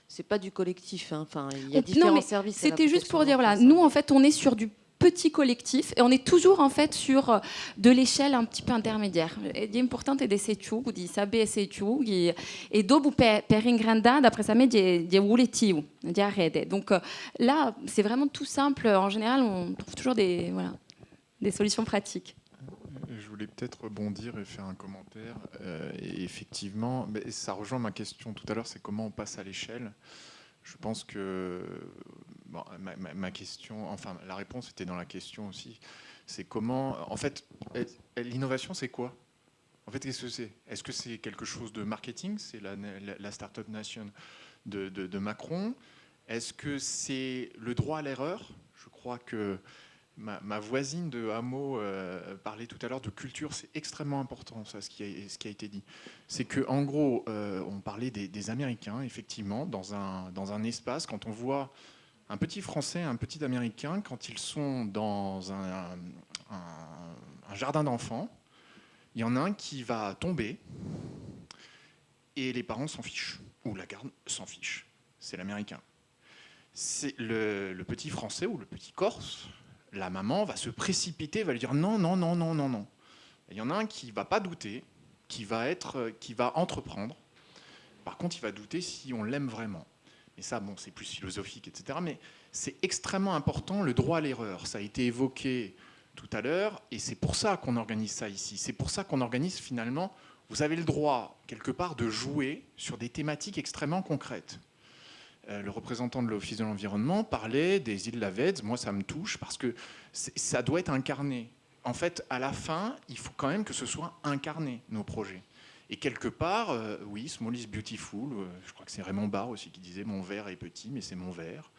C'est pas du collectif. Il y a différents services. C'était juste pour dire, nous, en fait, on est sur du petit collectif, et on est toujours en fait sur de l'échelle un petit peu intermédiaire. C'est important de ces choses, di saber ces choses, et dopo per ingrandir, après ça met des rouletilles, des arrêts. Donc là, c'est vraiment tout simple. En général, on trouve toujours des solutions pratiques. Je voulais peut-être rebondir et faire un commentaire. Et effectivement, ça rejoint ma question tout à l'heure, c'est comment on passe à l'échelle. Je pense que ma question, enfin la réponse était dans la question aussi, c'est comment, en fait, l'innovation c'est quoi? En fait, qu'est-ce que c'est? Est-ce que c'est quelque chose de marketing? C'est la Startup Nation de Macron? Est-ce que c'est le droit à l'erreur? Je crois que ma voisine de hameau parlait tout à l'heure de culture, c'est extrêmement important, ça, ce qui a été dit. C'est qu'en gros, on parlait des Américains, effectivement, dans un espace, quand on voit un petit Français, un petit Américain, quand ils sont dans un jardin d'enfants, il y en a un qui va tomber et les parents s'en fichent, ou la garde s'en fiche. C'est l'Américain. C'est le petit Français ou le petit Corse, la maman va se précipiter, va lui dire non, non, non, non, non, non. Il y en a un qui ne va pas douter, qui va entreprendre. Par contre, il va douter si on l'aime vraiment. Et ça, bon, c'est plus philosophique, etc. Mais c'est extrêmement important, le droit à l'erreur. Ça a été évoqué tout à l'heure, et c'est pour ça qu'on organise ça ici. C'est pour ça qu'on organise finalement, vous avez le droit, quelque part, de jouer sur des thématiques extrêmement concrètes. Le représentant de l'Office de l'environnement parlait des îles Lavèdes. Moi, ça me touche parce que ça doit être incarné. En fait, à la fin, il faut quand même que ce soit incarné, nos projets. Et quelque part, oui, Small is beautiful. Je crois que c'est Raymond Barre aussi qui disait « Mon verre est petit, mais c'est mon verre ».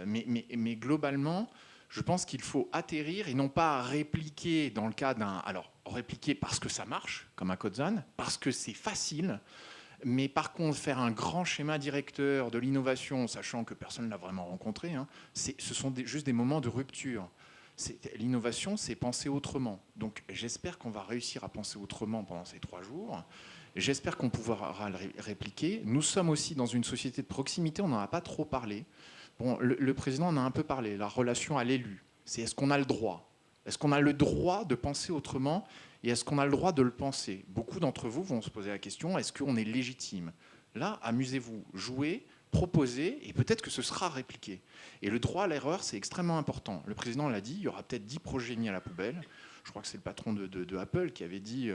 Mais globalement, je pense qu'il faut atterrir et non pas répliquer dans le cas d'un... Alors, répliquer parce que ça marche, comme à Kotzan, parce que c'est facile. Mais par contre, faire un grand schéma directeur de l'innovation, sachant que personne ne l'a vraiment rencontré, hein, ce sont juste des moments de rupture. L'innovation, c'est penser autrement. Donc j'espère qu'on va réussir à penser autrement pendant ces 3 jours. J'espère qu'on pourra le répliquer. Nous sommes aussi dans une société de proximité, on n'en a pas trop parlé. Bon, le président en a un peu parlé, la relation à l'élu. C'est est-ce qu'on a le droit? Est-ce qu'on a le droit de penser autrement? Et est-ce qu'on a le droit de le penser? Beaucoup d'entre vous vont se poser la question, est-ce qu'on est légitime? Là, amusez-vous, jouez, proposez, et peut-être que ce sera répliqué. Et le droit à l'erreur, c'est extrêmement important. Le président l'a dit, il y aura peut-être 10 projets mis à la poubelle. Je crois que c'est le patron de Apple qui avait dit,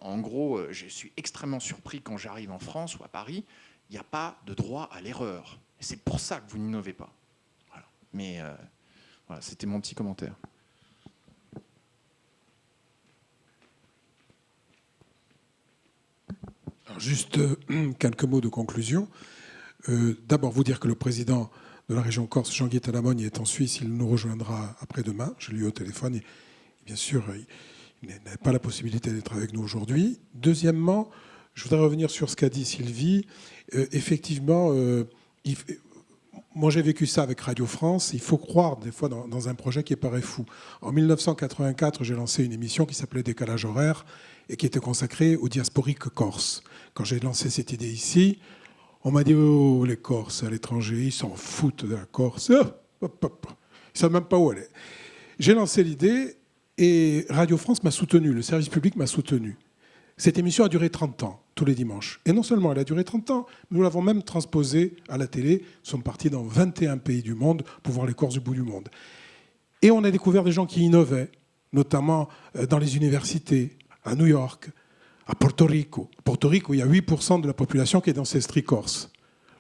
en gros, je suis extrêmement surpris quand j'arrive en France ou à Paris, il n'y a pas de droit à l'erreur. Et c'est pour ça que vous n'innovez pas. Voilà. Mais voilà, c'était mon petit commentaire. Alors juste quelques mots de conclusion. D'abord, vous dire que le président de la région Corse, Jean-Guy Talamogne, est en Suisse. Il nous rejoindra après-demain. Je l'ai eu au téléphone. Et bien sûr, il n'a pas la possibilité d'être avec nous aujourd'hui. Deuxièmement, je voudrais revenir sur ce qu'a dit Sylvie. Effectivement, moi j'ai vécu ça avec Radio France. Il faut croire des fois dans un projet qui paraît fou. En 1984, j'ai lancé une émission qui s'appelait Décalage horaire et qui était consacrée aux diasporiques corses. Quand j'ai lancé cette idée ici, on m'a dit « Oh, les Corses à l'étranger, ils s'en foutent de la Corse. Oh, hop, hop. Ils ne savent même pas où elle est. » J'ai lancé l'idée et Radio France m'a soutenu, le service public m'a soutenu. Cette émission a duré 30 ans, tous les dimanches. Et non seulement elle a duré 30 ans, nous l'avons même transposée à la télé. Nous sommes partis dans 21 pays du monde pour voir les Corses du bout du monde. Et on a découvert des gens qui innovaient, notamment dans les universités, à New York, à Porto Rico. À Porto Rico, il y a 8% de la population qui est d'ancestrie corse.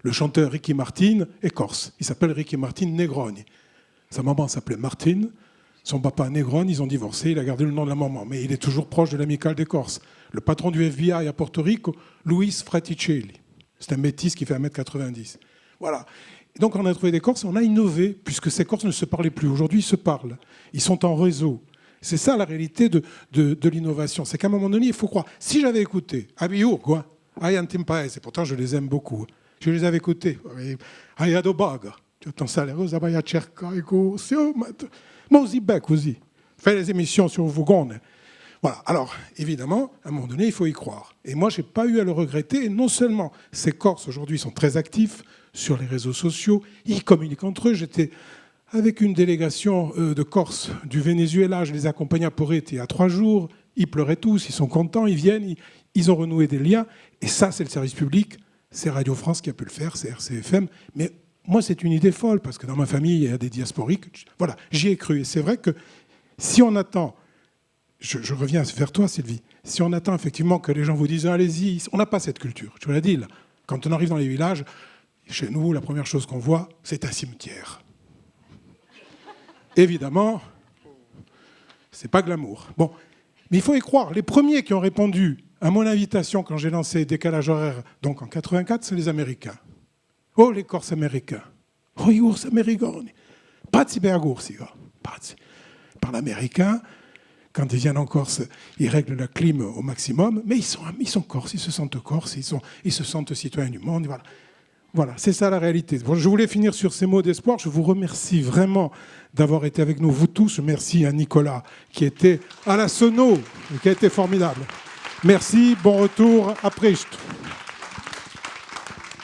Le chanteur Ricky Martin est corse. Il s'appelle Ricky Martin Negroni. Sa maman s'appelait Martine. Son papa Negroni, ils ont divorcé. Il a gardé le nom de la maman. Mais il est toujours proche de l'amicale des Corses. Le patron du FBI à Porto Rico, Luis Fraticelli. C'est un métis qui fait 1m90. Voilà. Et donc on a trouvé des Corses, on a innové, puisque ces Corses ne se parlaient plus. Aujourd'hui, ils se parlent. Ils sont en réseau. C'est ça la réalité de l'innovation. C'est qu'à un moment donné, il faut croire. Si j'avais écouté Abiur, quoi, Ayantim Paese, pourtant je les aime beaucoup. Je les avais écoutés. Ayado Baga. Tu entends ça, les roses, Abaya Tcherka, moi aussi, bec aussi. Fais les émissions sur Vougone. Voilà. Alors, évidemment, à un moment donné, il faut y croire. Et moi, je n'ai pas eu à le regretter. Et non seulement ces Corses, aujourd'hui, sont très actifs sur les réseaux sociaux, ils communiquent entre eux. J'étais avec une délégation de Corse du Venezuela, je les accompagnais à Porrette il y a 3 jours. Ils pleuraient tous, ils sont contents, ils viennent, ils ont renoué des liens. Et ça, c'est le service public. C'est Radio France qui a pu le faire, c'est RCFM. Mais moi, c'est une idée folle, parce que dans ma famille, il y a des diasporiques. Voilà, j'y ai cru. Et c'est vrai que si on attend... Je reviens vers toi, Sylvie. Si on attend effectivement que les gens vous disent « Allez-y », on n'a pas cette culture. Je vous l'ai dit, là. Quand on arrive dans les villages, chez nous, la première chose qu'on voit, c'est un cimetière. Évidemment, c'est pas glamour. Bon, mais il faut y croire. Les premiers qui ont répondu à mon invitation quand j'ai lancé Décalage horaire, donc en 84, c'est les Américains. Oh, les Corses américains. Oh, i Corses americani. Pazzi per Corsi, pazzi. Par l'américain, quand ils viennent en Corse, ils règlent la clim au maximum, mais ils sont corses, ils se sentent corses, ils se sentent citoyens du monde. Voilà. Voilà, c'est ça la réalité. Bon, je voulais finir sur ces mots d'espoir. Je vous remercie vraiment d'avoir été avec nous, vous tous. Merci à Nicolas, qui était à la sono, et qui a été formidable. Merci, bon retour à Pricht.